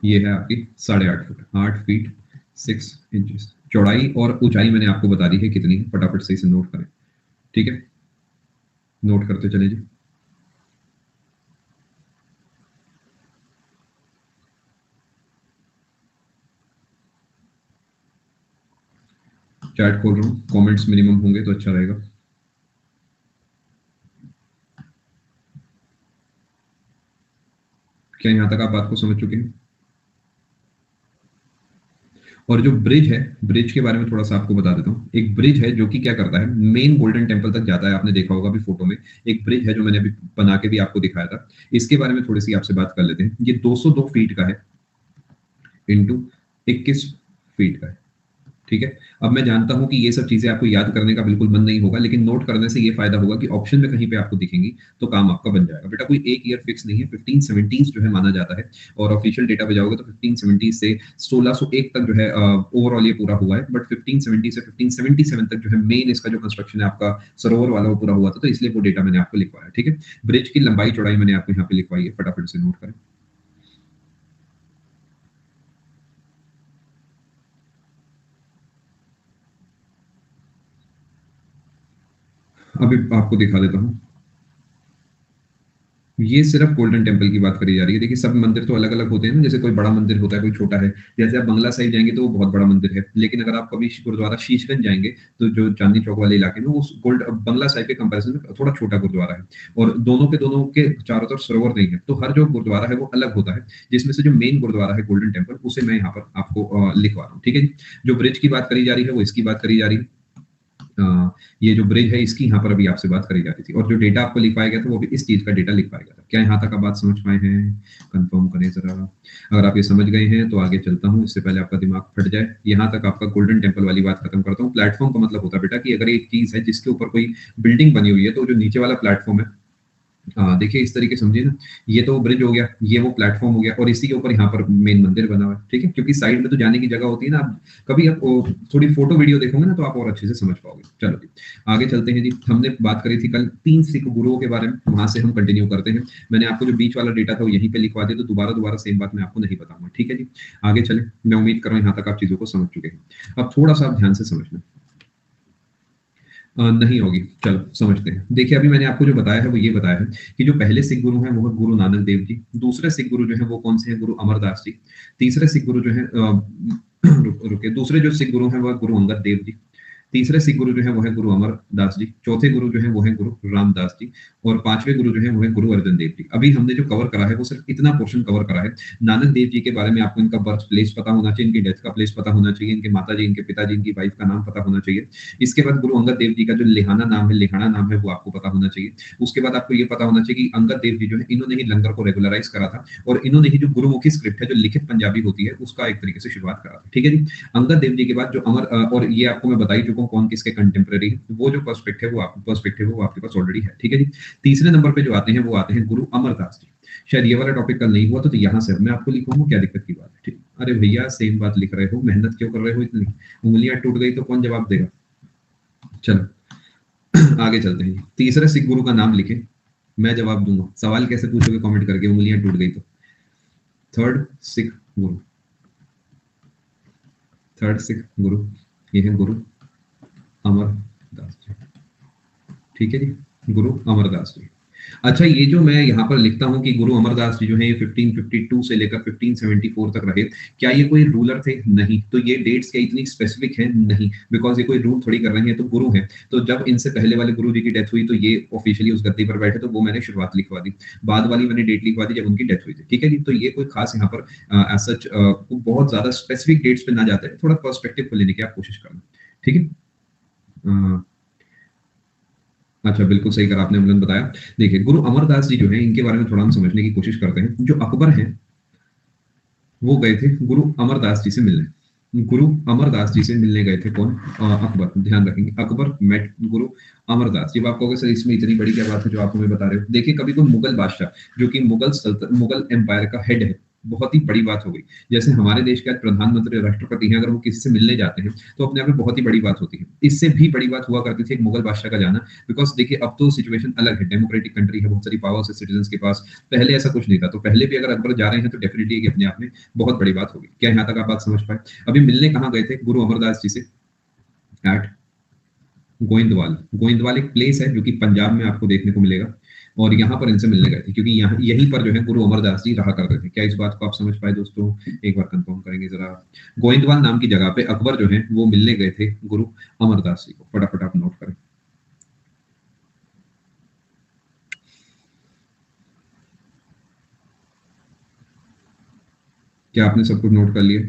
ये है आपकी 8.5 फुट, 8 फीट 6 इंचेस चौड़ाई। और ऊंचाई मैंने आपको बता दी है कितनी है, फटाफट से इसे नोट करें, ठीक है? नोट करते चले जी। चैट खोल रहा हूँ, कमेंट्स मिनिमम होंगे तो अच्छा रहेगा। क्या यहाँ तक आप बात को समझ चुके हैं? और जो ब्रिज है, ब्रिज के बारे में थोड़ा सा आपको बता देता हूँ। एक ब्रिज है जो कि क्या करता है, मेन गोल्डन टेम्पल तक जाता है। आपने देखा होगा अभी फोटो में, एक ब्रिज है जो मैंने अभी बना के भी आपको दिखाया था। इसके बारे में थोड़ी सी आपसे बात कर लेते हैं। ये 202 फीट का है इंटू 21 फीट का है, ठीक है? अब मैं जानता हूं कि ये सब चीजें आपको याद करने का बिल्कुल मन नहीं होगा, लेकिन नोट करने से ये फायदा होगा कि ऑप्शन में कहीं पे आपको दिखेंगी तो काम आपका बन जाएगा। बेटा कोई एक ईयर फिक्स नहीं है, 1570 जो है माना जाता है। और ऑफिशियल डेटा पे जाओगे तो 1570 से 1601 तक जो है ओवरऑल ये पूरा हुआ है। बट 1570 से 1577 तक जो है मेन इसका जो कंस्ट्रक्शन है आपका सरोवर वाला, वो पूरा हुआ था। तो इसलिए वो डेटा मैंने आपको लिखवाया, ठीक है? ब्रिज की लंबाई चौड़ाई मैंने आपको यहाँ पे लिखवाई है, फटाफट से नोट करें। अभी आपको दिखा देता हूँ। ये सिर्फ गोल्डन टेम्पल की बात करी जा रही है। देखिए सब मंदिर तो अलग अलग होते हैं ना, जैसे कोई बड़ा मंदिर होता है, कोई छोटा है। जैसे आप बंगला साहिब जाएंगे तो वो बहुत बड़ा मंदिर है, लेकिन अगर आप कभी गुरुद्वारा शीशगंज जाएंगे तो जो चांदनी चौक वाले इलाके में, वो गोल्ड बंगला साहिब के कंपैरिजन में थोड़ा छोटा गुरुद्वारा है। और दोनों के चारों तरफ सरोवर नहीं है, तो हर जो गुरुद्वारा है वो अलग होता है। जिसमें से जो मेन गुरुद्वारा है गोल्डन टेम्पल, उसे मैं यहाँ पर आपको लिखवा रहा हूँ। ठीक है जी। जो ब्रिज की बात करी जा रही है वो इसकी बात करी जा रही है। ये जो ब्रिज है इसकी यहाँ पर अभी आपसे बात करी जा रही थी, और जो डेटा आपको लिखवाया गया था वो भी इस चीज का डेटा लिखवाया गया था। क्या यहाँ तक आप बात समझ पाए हैं? कंफर्म करें जरा। अगर आप ये समझ गए हैं तो आगे चलता हूँ, इससे पहले आपका दिमाग फट जाए। यहाँ तक आपका गोल्डन टेम्पल वाली बात खत्म करता हूँ। प्लेटफॉर्म का मतलब होता है बेटा कि अगर एक चीज है जिसके ऊपर कोई बिल्डिंग बनी हुई है, तो जो नीचे वाला प्लेटफॉर्म है, देखिए इस तरीके समझिए ना, ये तो ब्रिज हो गया, ये वो प्लेटफॉर्म हो गया, और इसी के ऊपर यहाँ पर मेन मंदिर बना हुआ है। ठीक है, क्योंकि साइड में तो जाने की जगह होती है ना। आप कभी आप थोड़ी फोटो वीडियो देखोगे ना तो आप और अच्छे से समझ पाओगे। चलो जी आगे चलते हैं जी। हमने बात करी थी कल 3 सिख गुरुओं के बारे में, वहां से हम कंटिन्यू करते हैं। मैंने आपको जो बीच वाला डेटा था वो यहीं पे लिखवा दिया, तो दोबारा सेम बात मैं आपको नहीं बताऊंगा। ठीक है जी, आगे चले। मैं उम्मीद कर रहा हूँ यहाँ तक आप चीजों को समझ चुके हैं। अब थोड़ा सा आप ध्यान से समझना। नहीं होगी, चलो समझते हैं। देखिए अभी मैंने आपको जो बताया है वो ये बताया है कि जो पहले सिख गुरु हैं वो है गुरु नानक देव जी। दूसरे सिख गुरु जो है वो कौन से हैं? गुरु अमरदास जी। तीसरे सिख गुरु जो है रुके, दूसरे जो सिख गुरु हैं वो है गुरु अंगद देव जी। तीसरे सिख गुरु जो है वो है गुरु अमरदास जी। चौथे गुरु जो है वो है गुरु रामदास जी। और पांचवें गुरु जो है वो है गुरु अर्जन देव जी। अभी हमने जो कवर करा है वो सिर्फ इतना पोर्शन कवर करा है। नानक देव जी के बारे में आपको इनका बर्थ प्लेस पता होना चाहिए, इनकी डेथ का प्लेस पता होना चाहिए, इनके माता जी, इनके पिताजी, इनकी वाइफ का नाम पता होना चाहिए। इसके बाद गुरु अंगद देव जी का जो लिहाना नाम है, लिहाना नाम है, वो आपको पता होना चाहिए। उसके बाद आपको ये पता होना चाहिए कि अंगद देव जी जो है इन्होंने ही लंगर को रेगुलराइज करा था, और इन्होंने ही जो गुरुमुखी स्क्रिप्ट है जो लिखित पंजाबी होती है उसका एक तरीके से शुरुआत करा था। ठीक है जी। अंगद देव जी के बाद जो और ये आपको मैं बता ही चुका हूँ कौन किसके कंटेम्प्रेरी है। वो जो पर्सपेक्टिव है वो आपके पास ऑलरेडी है। ठीक है जी। तीसरे नंबर पे जो आते हैं वो आते हैं गुरु अमरदास जी। शायद ये वाला टॉपिक कल नहीं हुआ तो यहाँ से मैं आपको लिखूंगा, क्या दिक्कत की बात है? ठीक, अरे भैया सेम बात लिख रहे हो, मेहनत क्यों कर रहे हो इतनी? उंगलियां टूट गई तो कौन जवाब देगा? चलो आगे चलते हैं। तीसरे सिख गुरु का नाम लिखे, मैं जवाब दूंगा। सवाल कैसे पूछोगे? कमेंट करके, उंगलियां टूट गई तो। थर्ड सिख गुरु, थर्ड सिख गुरु ये है गुरु अमरदास जी। ठीक है जी, गुरु अमरदास जी। अच्छा, ये जो मैं यहाँ पर लिखता हूँ कि गुरु अमरदास जी जो है ये 1552 से लेकर 1574 तक रहे, क्या ये कोई रूलर थे? नहीं। तो ये डेट्स क्या इतनी स्पेसिफिक है? नहीं, बिकॉज ये कोई रूल थोड़ी कर रहे हैं, तो गुरु हैं। तो जब इनसे पहले वाले गुरु जी की डेथ हुई तो ये ऑफिशियली उस गद्दी पर बैठे, तो वो मैंने शुरुआत लिखवा दी। बाद वाली मैंने डेट लिखवा दी जब उनकी डेथ हुई थी। ठीक है जी। तो ये कोई खास यहाँ पर सच बहुत ज्यादा स्पेसिफिक डेट्स पे ना जाते हैं, थोड़ा पर्सपेक्टिव को लेने की आप कोशिश करना। ठीक है। अच्छा, बिल्कुल सही करा आपने, अमलन बताया। देखिए गुरु अमरदास जी जो हैं इनके बारे में थोड़ा हम समझने की कोशिश करते हैं। जो अकबर हैं वो गए थे गुरु अमरदास जी से मिलने। गुरु अमरदास जी से मिलने गए थे कौन? अकबर। ध्यान रखेंगे, अकबर मेट गुरु अमरदास। जब आप कहोगे सर इसमें इतनी बड़ी क्या बात है जो आप हमें बता रहे हो, देखिए कभी कोई मुगल बादशाह जो कि मुगल एम्पायर का हेड है, बहुत ही बड़ी बात हो गई। जैसे हमारे देश के आज प्रधानमंत्री राष्ट्रपति हैं, अगर वो किसी से मिलने जाते हैं तो अपने आप में बहुत ही बड़ी बात होती है। इससे भी बड़ी बात हुआ करती थी एक मुगल बादशाह का जाना। बिकॉज देखिए अब तो सिचुएशन अलग है, डेमोक्रेटिक कंट्री है, बहुत सारी पावर्स है सिटीजन के पास। पहले ऐसा कुछ नहीं था, तो पहले भी अगर अकबर जा रहे हैं तो डेफिनेटली अपने आप में बहुत बड़ी बात होगी। क्या यहाँ तक आप बात समझ पाए? अभी मिलने कहाँ गए थे गुरु अमरदास जी से? एट गोइंदवाल। गोइंदवाल एक प्लेस है जो कि पंजाब में आपको देखने को मिलेगा, और यहाँ पर इनसे मिलने गए थे क्योंकि यहाँ यहीं पर जो है गुरु अमरदास जी रहा करते थे। क्या इस बात को आप समझ पाए दोस्तों? एक बार कंफर्म करेंगे जरा। गोइंदवाल नाम की जगह पे अकबर जो है वो मिलने गए थे गुरु अमरदास जी को। फटाफट आप नोट करें। क्या आपने सब कुछ नोट कर लिया?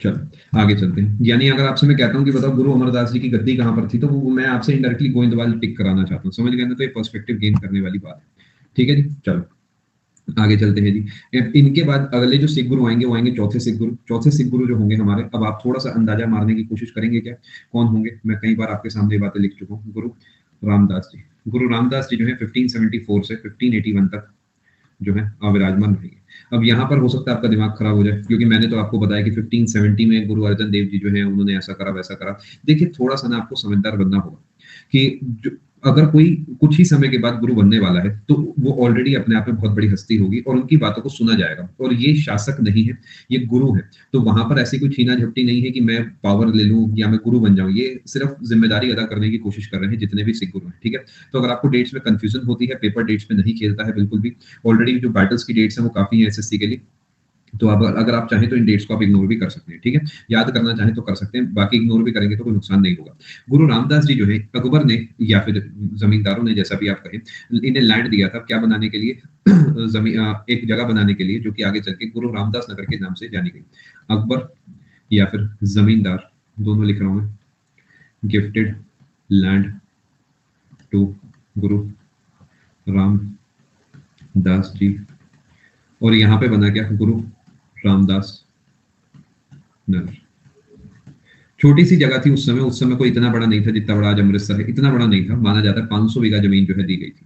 चलो आगे चलते हैं। यानी अगर आपसे मैं कहता हूँ कि बताओ गुरु अमरदास जी की गद्दी कहाँ पर थी, तो वो मैं आपसे इनडायरेक्टली गोइंदवाल टिक कराना चाहता हूँ। समझ गए ना? तो ये पर्सपेक्टिव गेन करने वाली बात है। ठीक है जी। चलो आगे चलते हैं जी। इनके बाद अगले जो सिख गुरु आएंगे वो आएंगे चौथे सिख गुरु। चौथे सिख गुरु जो होंगे हमारे, अब आप थोड़ा सा अंदाजा मारने की कोशिश करेंगे क्या कौन होंगे? मैं कई बार आपके सामने बातें लिख चुका हूँ। गुरु रामदास जी। गुरु रामदास जी जो है 1574 से 1581 तक जो है विराजमान रहेंगे। अब यहाँ पर हो सकता है आपका दिमाग खराब हो जाए, क्योंकि मैंने तो आपको बताया कि 1570 में गुरु अर्जन देव जी जो है उन्होंने ऐसा करा वैसा करा। देखिए थोड़ा सा ना आपको समझदार बनना होगा कि जो अगर कोई कुछ ही समय के बाद गुरु बनने वाला है, तो वो ऑलरेडी अपने आप में बहुत बड़ी हस्ती होगी और उनकी बातों को सुना जाएगा। और ये शासक नहीं है, ये गुरु है। तो वहाँ पर ऐसी कोई छीना-झपटी नहीं है कि मैं पावर ले लूँ या मैं गुरु बन जाऊँ। ये सिर्फ़ ज़िम्मेदारी अदा करने की कोशिश कर रहे हैं जितने भी सिख गुरु हैं, ठीक है? तो अगर आपको डेट्स में कन्फ्यूज़न होती है, पेपर डेट्स में नहीं खेलता है बिल्कुल भी। ऑलरेडी जो बैटल्स की डेट्स हैं वो काफ़ी हैं एसएससी के लिए। तो अब अगर आप चाहें तो इन डेट्स को आप इग्नोर भी कर सकते हैं, ठीक है? याद करना चाहें तो कर सकते हैं, बाकी इग्नोर भी करेंगे तो कोई नुकसान नहीं होगा। गुरु रामदास जी जो हैं, अकबर ने या फिर ज़मींदारों ने जैसा भी आप कहें, इन्हें लैंड दिया था क्या बनाने के लिए? एक जगह बनाने के लिए जो कि आगे चल के गुरु रामदास नगर के नाम से जानी गई। अकबर या फिर ज़मींदार, दोनों लिख रहा हूँ मैं, गिफ्टेड लैंड टू गुरु रामदास जी और यहाँ पे बना क्या? गुरु रामदास नगर। छोटी सी जगह थी उस समय कोई इतना बड़ा नहीं था जितना बड़ा आज अमृतसर है, इतना बड़ा नहीं था, माना जाता है 500 बीघा जमीन जो है दी गई थी।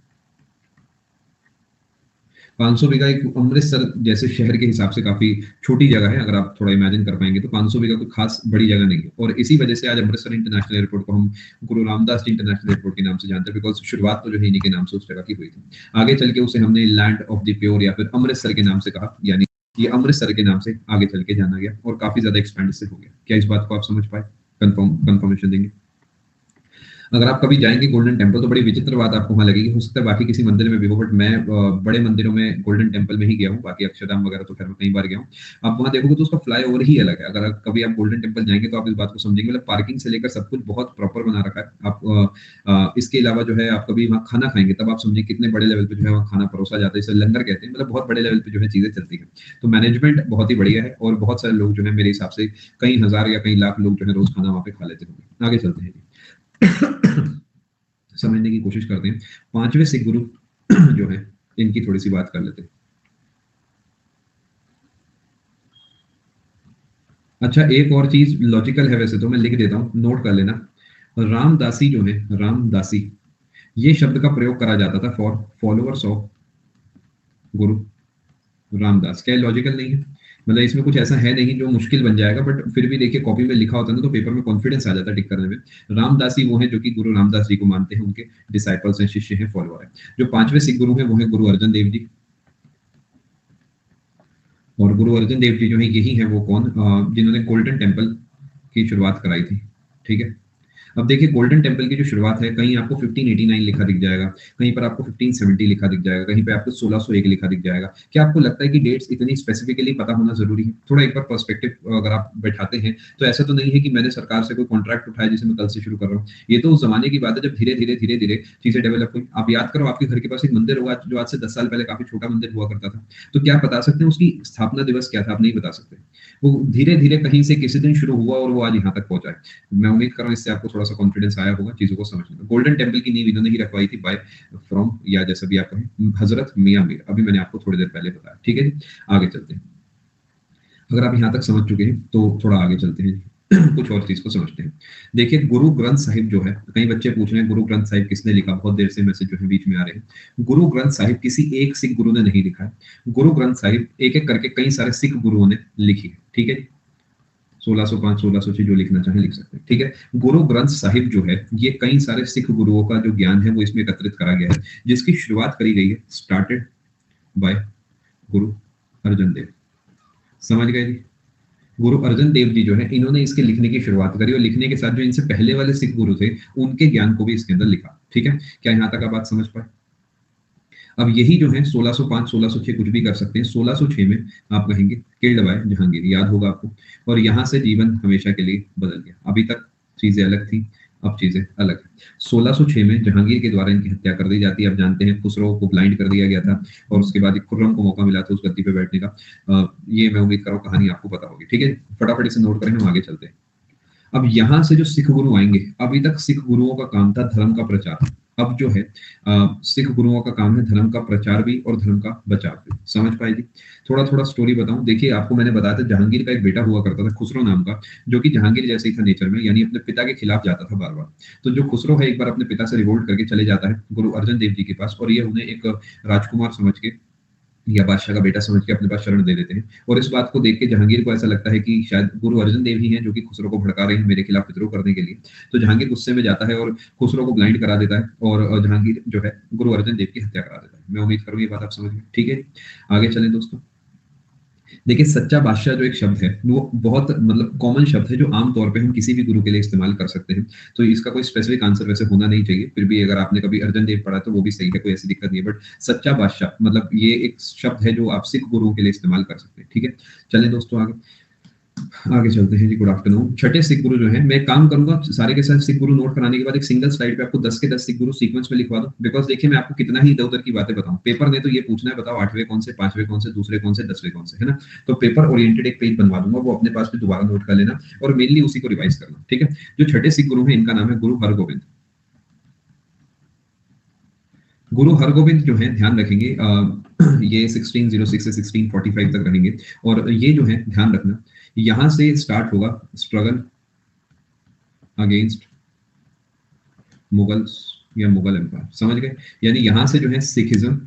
500 बीघा एक अमृतसर जैसे शहर के हिसाब से काफी छोटी जगह है, अगर आप थोड़ा इमेजिन कर पाएंगे तो 500 बीघा कोई खास बड़ी जगह नहीं है। और इसी वजह से आज अमृतसर इंटरनेशनल एयरपोर्ट को हम गुरु रामदास जी इंटरनेशनल एयरपोर्ट के नाम से जानते हैं, बिकॉज शुरुआत तो जो है इन्हीं के नाम से उस जगह की हुई थी। आगे चल के उसे हमने लैंड ऑफ द प्योर या फिर अमृतसर के नाम से कहा, यानी ये अमृतसर के नाम से आगे चल के जाना गया और काफी ज्यादा एक्सपेंड इससे हो गया। क्या इस बात को आप समझ पाए? कंफर्मेशन देंगे? अगर आप कभी जाएंगे गोल्डन टेम्पल तो बड़ी विचित्र बात आपको वहां लगेगी, हो सकता है बाकी किसी मंदिर में भी हो, बट मैं बड़े मंदिरों में गोल्डन टेम्पल में ही गया हूँ, बाकी अक्षरधाम वगैरह तो खैर मैं कई बार गया हूँ। आप वहां देखोगे तो उसका फ्लाई ओवर ही अलग है। अगर कभी आप गोल्डन टेम्पल जाएंगे तो आप इस बात को समझेंगे, मतलब पार्किंग से लेकर सब कुछ बहुत प्रॉपर बना रखा है। आप इसके अलावा जो है आप कभी वहाँ खाना खाएंगे तब आप समझेंगे कितने बड़े लेवल पे जो है वहाँ खाना परोसा जाता है, इसे लंगर कहते हैं, मतलब बहुत बड़े लेवल पे जो है चीजें चलती है। तो मैनेजमेंट बहुत ही बढ़िया है और बहुत सारे लोग जो है मेरे हिसाब से कई हजार या कई लाख लोग जो है रोज खाना वहाँ पे खा लेते होंगे। आगे चलते हैं समझने की कोशिश करते हैं। पांचवें सिख गुरु जो है इनकी थोड़ी सी बात कर लेते हैं। अच्छा, एक और चीज लॉजिकल है, वैसे तो मैं लिख देता हूं, नोट कर लेना। रामदासी जो है, रामदासी, ये शब्द का प्रयोग करा जाता था फॉर फॉलोअर्स ऑफ गुरु रामदास। क्या लॉजिकल नहीं है? मतलब इसमें कुछ ऐसा है नहीं जो मुश्किल बन जाएगा, बट फिर भी देखिए कॉपी में लिखा होता है ना तो पेपर में कॉन्फिडेंस आ जाता है टिक करने में। रामदासी वो है जो कि गुरु रामदास जी को मानते हैं, उनके डिसाइपल्स हैं, शिष्य हैं, फॉलोअर हैं। जो पांचवें सिख गुरु हैं वो है गुरु अर्जन देव जी। और गुरु अर्जन देव जी जो है यही है वो कौन, जिन्होंने गोल्डन टेम्पल की शुरुआत कराई थी, ठीक है? अब देखिए गोल्डन टेम्पल की जो शुरुआत है, कहीं आपको 1589 लिखा दिख जाएगा, कहीं पर आपको 1570 लिखा दिख जाएगा, कहीं पे आपको 1601 लिखा दिख जाएगा। क्या आपको लगता है कि डेट्स इतनी स्पेसिफिकली पता होना जरूरी है? थोड़ा एक बार पर्सपेक्टिव अगर आप बैठाते हैं तो ऐसा तो नहीं है कि मैंने सरकार से कोई कॉन्ट्रैक्ट उठाया जिसे मैं कल से शुरू कर रहा हूँ। ये तो उस जमाने की बात है जब धीरे धीरे चीजें डेवलप हुई। आप याद करो, आपके घर के पास एक मंदिर होगा जो आज से 10 साल पहले काफी छोटा मंदिर हुआ करता था, तो क्या आप बता सकते हैं उसकी स्थापना दिवस क्या था? आप नहीं बता सकते। वो धीरे धीरे कहीं से किसी दिन शुरू हुआ और वो आज यहाँ तक पहुंचा है। मैं उम्मीद कर रहा हूँ इससे आपको थोड़ा सा कॉन्फिडेंस आया होगा चीजों को समझने में। गोल्डन टेम्पल की नींव इन्होंने ही रखवाई थी बाय फ्रॉम, या जैसा भी आप कहें, हजरत मियां मीर। अभी मैंने आपको थोड़ी देर पहले बताया, ठीक है जी? आगे चलते हैं। अगर आप यहाँ तक समझ चुके हैं तो थोड़ा आगे चलते हैं कुछ और चीज को समझते हैं। देखिए गुरु ग्रंथ साहिब जो है, कई बच्चे पूछ रहे हैं गुरु ग्रंथ साहिब किसने लिखा, बहुत देर से मैसेज जो है बीच में आ रहे हैं। गुरु ग्रंथ साहिब किसी एक सिख गुरु ने नहीं लिखा है। गुरु ग्रंथ साहिब एक एक करके कई सारे सिख गुरुओं ने लिखी है, ठीक है? 1605 1606 जो लिखना चाहे लिख सकते हैं, ठीक है? गुरु ग्रंथ साहिब जो है ये कई सारे सिख गुरुओं का जो ज्ञान है वो इसमें एकत्रित करा गया है, जिसकी शुरुआत करी गई है, स्टार्टेड बाय गुरु अर्जन देव। समझ गए जी? गुरु अर्जन देव जी जो है इन्होंने इसके लिखने की शुरुआत करी और लिखने के साथ जो इनसे पहले वाले सिख गुरु थे उनके ज्ञान को भी इसके अंदर लिखा, ठीक है? क्या यहाँ तक आप बात समझ पाए? अब यही जो है 1605 1606 कुछ भी कर सकते हैं। 1606 में आप कहेंगे किल्ड बाय जहांगीर, याद होगा आपको। और यहाँ से जीवन हमेशा के लिए बदल गया। अभी तक चीजें अलग थी, अब चीजें अलग है। 1606 में जहांगीर के द्वारा इनकी हत्या कर दी जाती है। अब जानते हैं खुसरो को ब्लाइंड कर दिया गया था और उसके बाद खुर्रम को मौका मिला था उस गद्दी पे बैठने का। ये मैं उम्मीद कर रहा हूँ कहानी आपको पता होगी, ठीक है? फटाफट इसे नोट करें, हम आगे चलते हैं। अब यहाँ से जो सिख गुरु आएंगे, अभी तक सिख गुरुओं का काम था धर्म का प्रचार। अब जो है सिख गुरुओं का काम है धर्म का प्रचार भी और धर्म का बचाव भी। समझ पाए जी? थोड़ा थोड़ा स्टोरी बताऊं। देखिए आपको मैंने बताया था जहांगीर का एक बेटा हुआ करता था खुसरो नाम का, जो कि जहांगीर जैसे ही था नेचर में, यानी अपने पिता के खिलाफ जाता था बार बार। तो जो खुसरो है एक बार अपने पिता से रिवोल्ट करके चले जाता है गुरु अर्जन देव जी के पास और ये उन्हें एक राजकुमार समझ के या बादशाह का बेटा समझ के अपने पास शरण दे लेते हैं। और इस बात को देख के जहांगीर को ऐसा लगता है कि शायद गुरु अर्जन देव ही हैं जो कि खुसरो को भड़का रहे हैं मेरे खिलाफ विद्रोह करने के लिए। तो जहांगीर गुस्से में जाता है और खुसरो को ब्लाइंड करा देता है और जहांगीर जो है गुरु अर्जन देव की हत्या करा देता है। मैं उम्मीद करूँ ये बात आप समझ गए। ठीक है, आगे चलें दोस्तों। देखिए, सच्चा बादशाह जो एक शब्द है, वो बहुत मतलब कॉमन शब्द है जो आम तौर पे हम किसी भी गुरु के लिए इस्तेमाल कर सकते हैं। तो इसका कोई स्पेसिफिक आंसर वैसे होना नहीं चाहिए। फिर भी अगर आपने कभी अर्जन देव पढ़ा तो वो भी सही है, कोई ऐसी दिक्कत नहीं है। बट सच्चा बादशाह मतलब ये एक शब्द है जो आप सिख गुरुओं के लिए इस्तेमाल कर सकते हैं। ठीक है, चलें दोस्तों आगे। आगे चलते हैं जी। Good afternoon. छठे सिख गुरु जो है, मैं काम करूंगा सारे के सारे सिख गुरु नोट कराने के बाद एक सिंगल स्लाइड पे आपको 10 के 10 सिख गुरु सीक्वेंस में लिखवा दूं। बिकॉज देखिए, मैं आपको कितना ही इधर उधर की बातें बताऊं, पेपर ने तो ये पूछना है बताओ 8वें कौन से, 5वें कौन से, दूसरे कौन से, 10वें कौन से, है ना। तो पेपर ओरिएंटेड एक पेज बनवा दूंगा, वो अपने पास भी दोबारा नोट कर लेना और मेनली उसी को रिवाइज करना। ठीक है, जो छठे सिख गुरु है इनका नाम है गुरु हरगोविंद। गुरु हरगोविंद जो है ध्यान रखेंगे ये 1606 से 1645 तक रहेंगे। और ये जो है ध्यान रखना, यहां से स्टार्ट होगा स्ट्रगल अगेंस्ट मुगल्स या मुगल एम्पायर, समझ गए। यानी यहां से जो है सिखिज्म,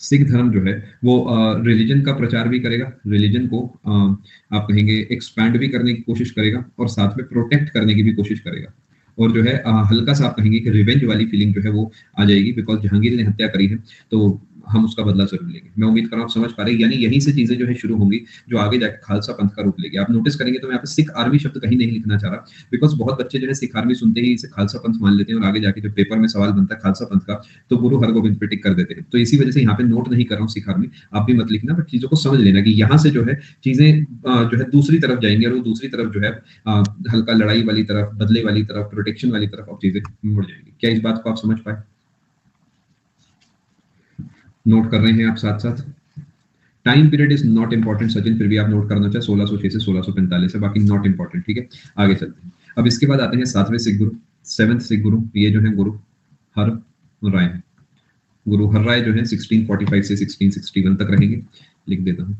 सिख धर्म जो है वो रिलीजन का प्रचार भी करेगा, रिलीजन को आप कहेंगे एक्सपैंड भी करने की कोशिश करेगा और साथ में प्रोटेक्ट करने की भी कोशिश करेगा। और जो है हल्का सा आप कहेंगे कि रिवेंज वाली फीलिंग जो है वो आ जाएगी, बिकॉज जहांगीर ने हत्या करी है तो हम उसका बदला जरूर लेंगे। मैं उम्मीद कर रहा हूँ आप समझ पा रहे हैं। यानी यहीं से चीजें जो है शुरू होंगी जो आगे जाकर खालसा पंथ का रूप लेगी। आप नोटिस करेंगे तो मैं यहाँ पे सिख आर्मी शब्द कहीं नहीं लिखना चाह रहा, बिकॉज बहुत बच्चे जो है सिख आर्मी सुनते ही इसे खालसा पंथ मान लेते हैं और आगे जाके जो पेपर में सवाल बनता है खालसा पंथ का तो गुरु हरगोविंद पे टिक कर देते हैं। तो इसी वजह से यहाँ पे नोट नहीं कर रहा हूँ सिख आर्मी, आप भी मत लिखना, बट चीजों को समझ लेना कि यहाँ से जो है चीजें जो है दूसरी तरफ जाएंगे और वो दूसरी तरफ जो है हल्का लड़ाई वाली तरफ, बदले वाली तरफ, प्रोटेक्शन वाली तरफ अब चीजें मुड़ जाएंगी। क्या इस बात को आप समझ पाए? नोट कर रहे हैं आप साथ साथ? Time period is not important Sachin, फिर भी आप नोट करना चाहे 1606 से 1645 है, बाकी नॉट इंपॉर्टेंट। ठीक है, आगे चलते हैं। अब इसके बाद आते हैं सातवें सिख गुरु, सेवंथ सिख गुरु। ये जो है गुरु हर राय है। गुरु हर राय जो है 1645 से 1661 तक रहेंगे। लिख देता हूँ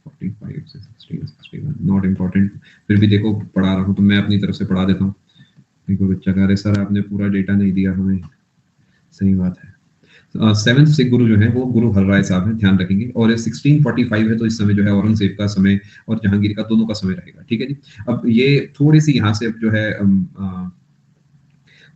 45 से 1661, नॉट इंपॉर्टेंट। फिर भी देखो पढ़ा रहा हूँ तो मैं अपनी तरफ से पढ़ा देता हूँ। देखो बच्चा कह रहे सर आपने पूरा डेटा नहीं दिया हमें, सही बात है। सेवंथ सिख गुरु जो है वो गुरु हरराय साहब हैं, ध्यान रखेंगे। और ये 1645 है तो इस समय जो है औरंगजेब का समय और जहांगीर का दोनों का समय रहेगा। ठीक है जी। अब ये थोड़ी सी यहाँ से जो है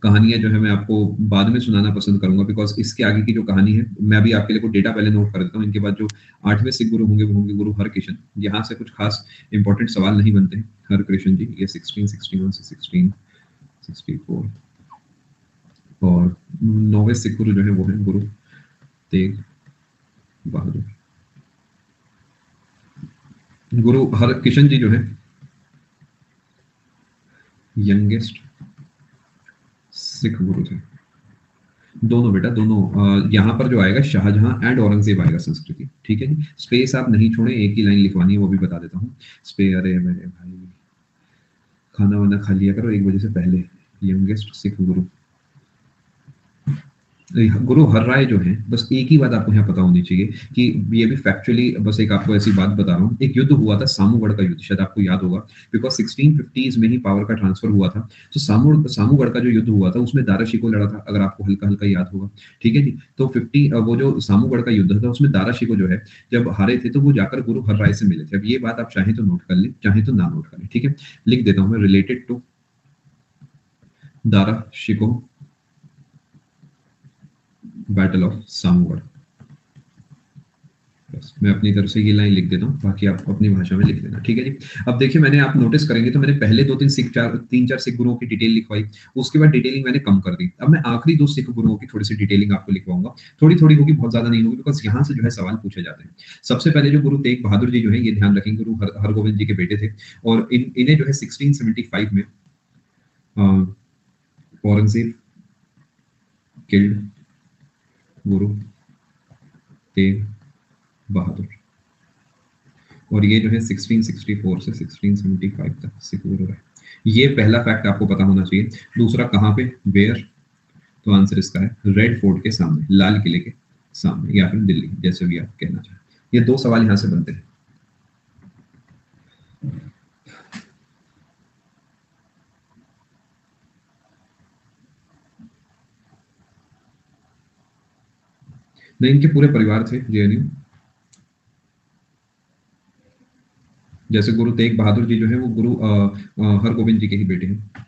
कहानियां जो है मैं आपको बाद में सुनाना पसंद करूंगा, बिकॉज इसके आगे की जो कहानी है मैं अभी आपके लिए कुछ डेटा पहले नोट कर देता हूँ। इनके बाद जो आठवें सिख गुरु होंगे वो होंगे गुरु हरकिशन। यहाँ से कुछ खास इंपॉर्टेंट सवाल नहीं बनते हैं। हरकृष्ण जी, ये 1661 से 1664। और नौवे सिख गुरु जो है वो है गुरु तेग बहादुर। गुरु हरकिशन जी जो है यंगेस्ट सिख गुरु थे। दोनों बेटा दोनों, यहाँ पर जो आएगा शाहजहां एंड औरंगजेब आएगा संस्कृति। ठीक है जी, स्पेस आप नहीं छोड़े, एक ही लाइन लिखवानी है वो भी बता देता हूँ। स्पे अरे मेरे भाई खाना वाना खा लिया करो 1 बजे से पहले। यंगेस्ट सिख गुरु गुरु हर राय जो है, बस एक ही बात आपको यहाँ पता होनी चाहिए कि ये भी फैक्चुअली बस एक आपको ऐसी बात बता रहा हूँ। एक युद्ध हुआ था सामूगढ़ का युद्ध, शायद आपको याद होगा, बिकॉज 1650s में ही पावर का ट्रांसफर हुआ था। तो सामूगढ़ का जो युद्ध हुआ था उसमें दारा शिकोह लड़ा था, अगर आपको हल्का हल्का याद होगा। ठीक है जी। तो 50 वो जो सामूगढ़ का युद्ध था उसमें दारा शिकोह जो है जब हारे थे तो वो जाकर गुरु हर राय से मिले थे। अब ये बात आप चाहें तो नोट कर लें, चाहे तो ना नोट करें। ठीक है, लिख देता हूँ मैं, related to Dara Shikoh battle of Samugarh. बस मैं अपनी तरफ से ये लाइन लिख देता हूँ, बाकी आप अपनी भाषा में लिख देना। ठीक है जी। अब देखिए मैंने, आप नोटिस करेंगे तो मैंने पहले 3-4 सिख गुरुओं की डिटेल लिखवाई, उसके बाद डिटेलिंग मैंने कम कर दी। अब मैं आखिरी 2 सिख गुरुओं की थोड़ी सी डिटेलिंग आपको लिखवाऊंगा, थोड़ी थोड़ी होगी, बहुत ज्यादा नहीं होगी, बिकॉज यहाँ से जो है सवाल पूछे जाते हैं। सबसे पहले जो गुरु तेग बहादुर जी जो है, ये ध्यान रखेंगे गुरु हरगोविंद जी के बेटे थे। और इन्हें जो है 1675 में औरंगजेब किल्ड गुरु तेग बहादुर। और ये जो है 1664 से 1675 तक सिख गुरु रहे। ये पहला फैक्ट आपको पता होना चाहिए। दूसरा कहाँ पे, वेयर, तो आंसर इसका है रेड फोर्ट के सामने, लाल किले के सामने, या फिर दिल्ली, जैसे भी आप कहना चाहें। ये 2 सवाल यहां से बनते हैं। नहीं, इनके पूरे परिवार थे जेएनयू। जैसे गुरु तेग बहादुर जी जो है वो गुरु हरगोविंद जी के ही बेटे हैं।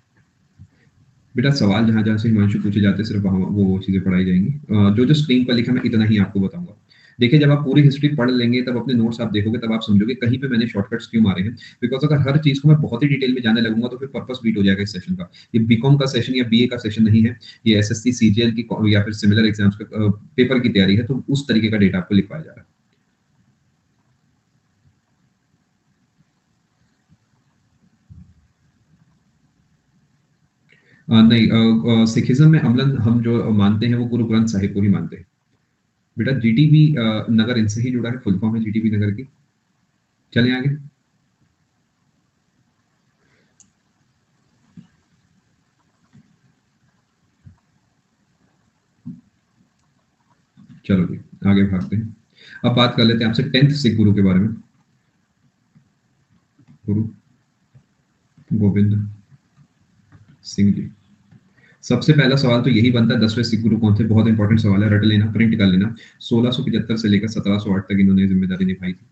बेटा सवाल जहाँ-जहाँ से हिमांशु पूछे जाते हैं सिर्फ वहाँ वो चीज़ें पढ़ाई जाएँगी। जो-जो स्क्रीन पर लिखा है मैं इतना ही आपको बताऊँगा। देखिए जब आप पूरी हिस्ट्री पढ़ लेंगे तब अपने नोट्स आप देखोगे तब आप समझोगे कहीं पे मैंने शॉर्टकट्स क्यों मारे हैं। बिकॉज़ अगर हर चीज़ को मैं बहुत ही डिटेल में जानने लगूँगा तो फिर पर्पस बीट हो जाएगा इस सेशन का। ये बीकॉम का सेशन या बीए का सेशन नहीं है। ये एसएससी, सीजीएल की या फिर सिमिलर एग्ज़ाम्स का पेपर की तैयारी है तो उस तरीके का डेटा आपको लिखवाया जा रहा है। नहीं सिखिज़्म में अमलन हम जो मानते हैं वो गुरु ग्रंथ साहिब को ही मानते हैं। बेटा जीटीबी नगर इनसे ही जुड़ा है, फुल फॉर्म है जीटीबी नगर की। चलें आगे। चलो जी, आगे भागते हैं। अब बात कर लेते हैं आपसे 10th सिख गुरु के बारे में। गुरु गोविंद सिंह जी। सबसे पहला सवाल तो यही बनता है 10वें सिख गुरु कौन थे? बहुत इंपॉर्टेंट सवाल है, रट लेना, प्रिंट कर लेना। 1675 से लेकर 1708 तक इन्होंने ज़िम्मेदारी निभाई थी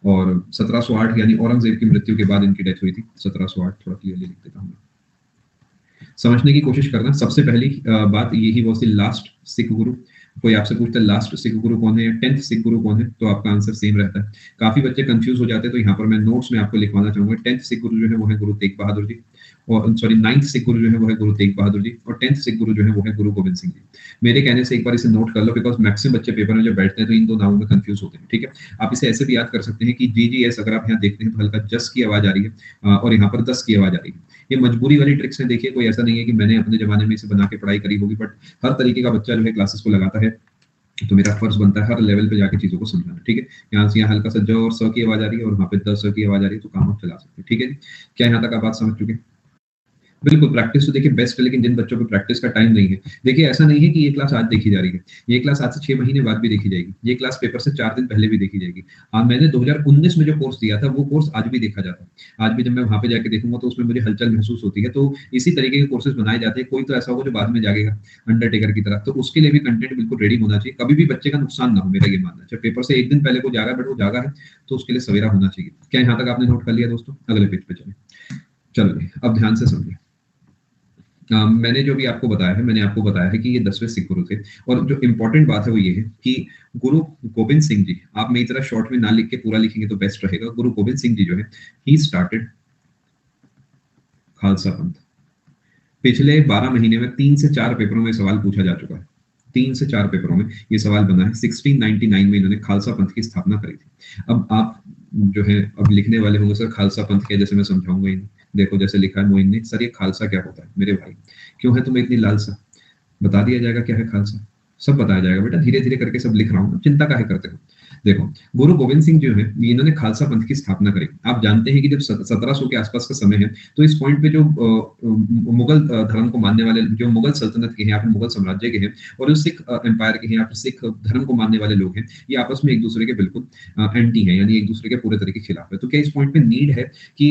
और 1708 यानी औरंगज़ेब की मृत्यु के बाद इनकी डेथ हुई थी। 1708 थोड़ा क्लियरली लिख देता हूँ मैं। समझने की कोशिश करना। सबसे पहली बात यही वाज़ द लास्ट सिख गुरु। कोई आपसे पूछता है लास्ट सिख गुरु कौन है या 10th सिख गुरु कौन है? तो आपका आंसर सेम रहता है। काफ़ी बच्चे कन्फ्यूज़ हो जाते हैं तो यहाँ पर मैं नोट्स में आपको लिखवाना चाहूँगा 10th सिख गुरु जो है वो है गुरु तेग बहादुर जी और सॉरी 9th सिख गुरु जो है वो है गुरु तेग बहादुर जी और 10th सिख गुरु जो है वो है गुरु गोविंद सिंह जी। मेरे कहने से एक बार इसे नोट कर लो बिकॉज़ मैक्सिमम बच्चे पेपर में जब बैठते हैं तो इन 2 नामों में कन्फ्यूज़ होते हैं, ठीक है? आप इसे ऐसे भी याद कर सकते हैं कि जीजीएस अगर आप यहाँ देखते हैं तो हल्का जस की आवाज़ आ रही है और यहाँ पर 10 की आवाज़ आ रही है। ये मजबूरी वाली ट्रिक्स हैं देखिए कोई ऐसा नहीं है कि मैंने अपने ज़माने में इसे बना के पढ़ाई करी होगी बट हर तरीके का बच्चा जो है क्लासेस को लगाता है तो मेरा फर्ज बनता है हर लेवल पे जाके चीज़ों को समझाना, ठीक है? यहाँ से यहाँ हल्का सा ज और स की आवाज़ आ रही है और वहाँ पे द, स की आवाज़ आ रही है तो काम आप चला सकते हैं, ठीक है जी? क्या यहाँ तक आप बात समझ चुके हैं? बिल्कुल, प्रैक्टिस तो देखिए बेस्ट है लेकिन जिन बच्चों को प्रैक्टिस का टाइम नहीं है, देखिए ऐसा नहीं है कि ये क्लास आज देखी जा रही है। ये क्लास आज से 6 महीने बाद भी देखी जाएगी। ये क्लास पेपर से 4 दिन पहले भी देखी जाएगी। मैंने 2019 में जो कोर्स दिया था, वो कोर्स आज भी देखा जाता है। आज भी जब मैं वहाँ पे जाके देखूँगा तो उसमें मुझे हलचल महसूस होती है। तो इसी तरीके के कोर्सेज़ बनाए जाते हैं। कोई तो ऐसा होगा जो बाद में जागेगा, अंडरटेकर की तरह। तो उसके लिए भी कंटेंट बिल्कुल रेडी होना चाहिए। कभी भी बच्चे का नुकसान ना हो, मेरा ये मानना है। चाहे पेपर से 1 दिन पहले वो जागा बट वो जागा है, तो उसके लिए सवेरा होना चाहिए। क्या यहाँ तक आपने नोट कर लिया दोस्तों? अगले पेज पे चलें। चलो जी, अब ध्यान से समझिए। मैंने जो भी आपको बताया है, मैंने आपको बताया है कि ये 10वें सिख गुरु थे और जो इम्पोर्टेंट बात है वो ये है कि गुरु गोविंद सिंह जी, आप मेरी तरह शॉर्ट में ना लिख के पूरा लिखेंगे तो बेस्ट रहेगा। गुरु गोविंद सिंह जी जो है, ही स्टार्टेड खालसा पंथ। पिछले 12 महीने में 3 से 4 पेपरों में सवाल पूछा जा चुका है। 3 से 4 पेपरों में ये सवाल बना है। 1699 में इन्होंने खालसा पंथ की स्थापना करी थी। अब आप जो है अब लिखने वाले होंगे सर खालसा पंथ क्या जैसे मैं समझाऊंगा इन्हें। देखो जैसे लिखा है मोइन ने, सर ये खालसा क्या होता है? मेरे भाई, क्यों है तुम्हें इतनी लालसा? बता दिया जाएगा क्या है खालसा। सब बताया जाएगा बेटा, धीरे-धीरे करके सब लिख रहा हूँ, चिंता काहे करते हो? देखो, गुरु गोविंद सिंह जो है, इन्होंने खालसा पंथ की स्थापना करी। आप जानते हैं कि जब 1700 के आसपास का समय है, तो इस पॉइंट पे जो मुगल धर्म को मानने वाले जो मुगल सल्तनत के हैं या फिर मुगल साम्राज्य के हैं और जो सिख एम्पायर के हैं या फिर सिख धर्म को मानने वाले लोग हैं, ये आपस में एक-दूसरे के बिल्कुल एंटी हैं, यानी एक-दूसरे के पूरे तरह के खिलाफ है। तो क्या इस पॉइंट पे नीड है कि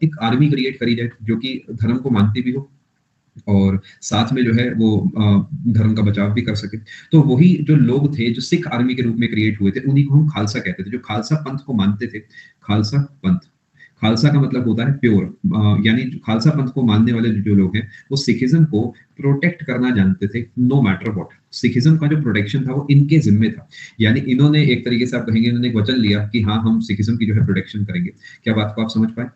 एक आर्मी क्रिएट करी जाए, जो कि धर्म को मानती भी हो और साथ में जो है वो धर्म का बचाव भी कर सके। तो वही जो लोग थे, जो सिख आर्मी के रूप में क्रिएट हुए थे, उन्हीं को हम खालसा कहते थे, जो खालसा पंथ को मानते थे। खालसा पंथ, खालसा का मतलब होता है प्योर यानी खालसा पंथ को मानने वाले जो लोग हैं, वो सिखिज़्म को प्रोटेक्ट करना जानते थे, नो मैटर व्हाट। सिखिज़्म का जो प्रोटेक्शन था, वो इनके ज़िम्मे था। यानी इन्होंने एक तरीके से आप कहेंगे, इन्होंने एक वचन लिया कि हाँ, हम सिखिज़्म की जो है प्रोटेक्शन करेंगे। क्या बात को आप समझ पाए?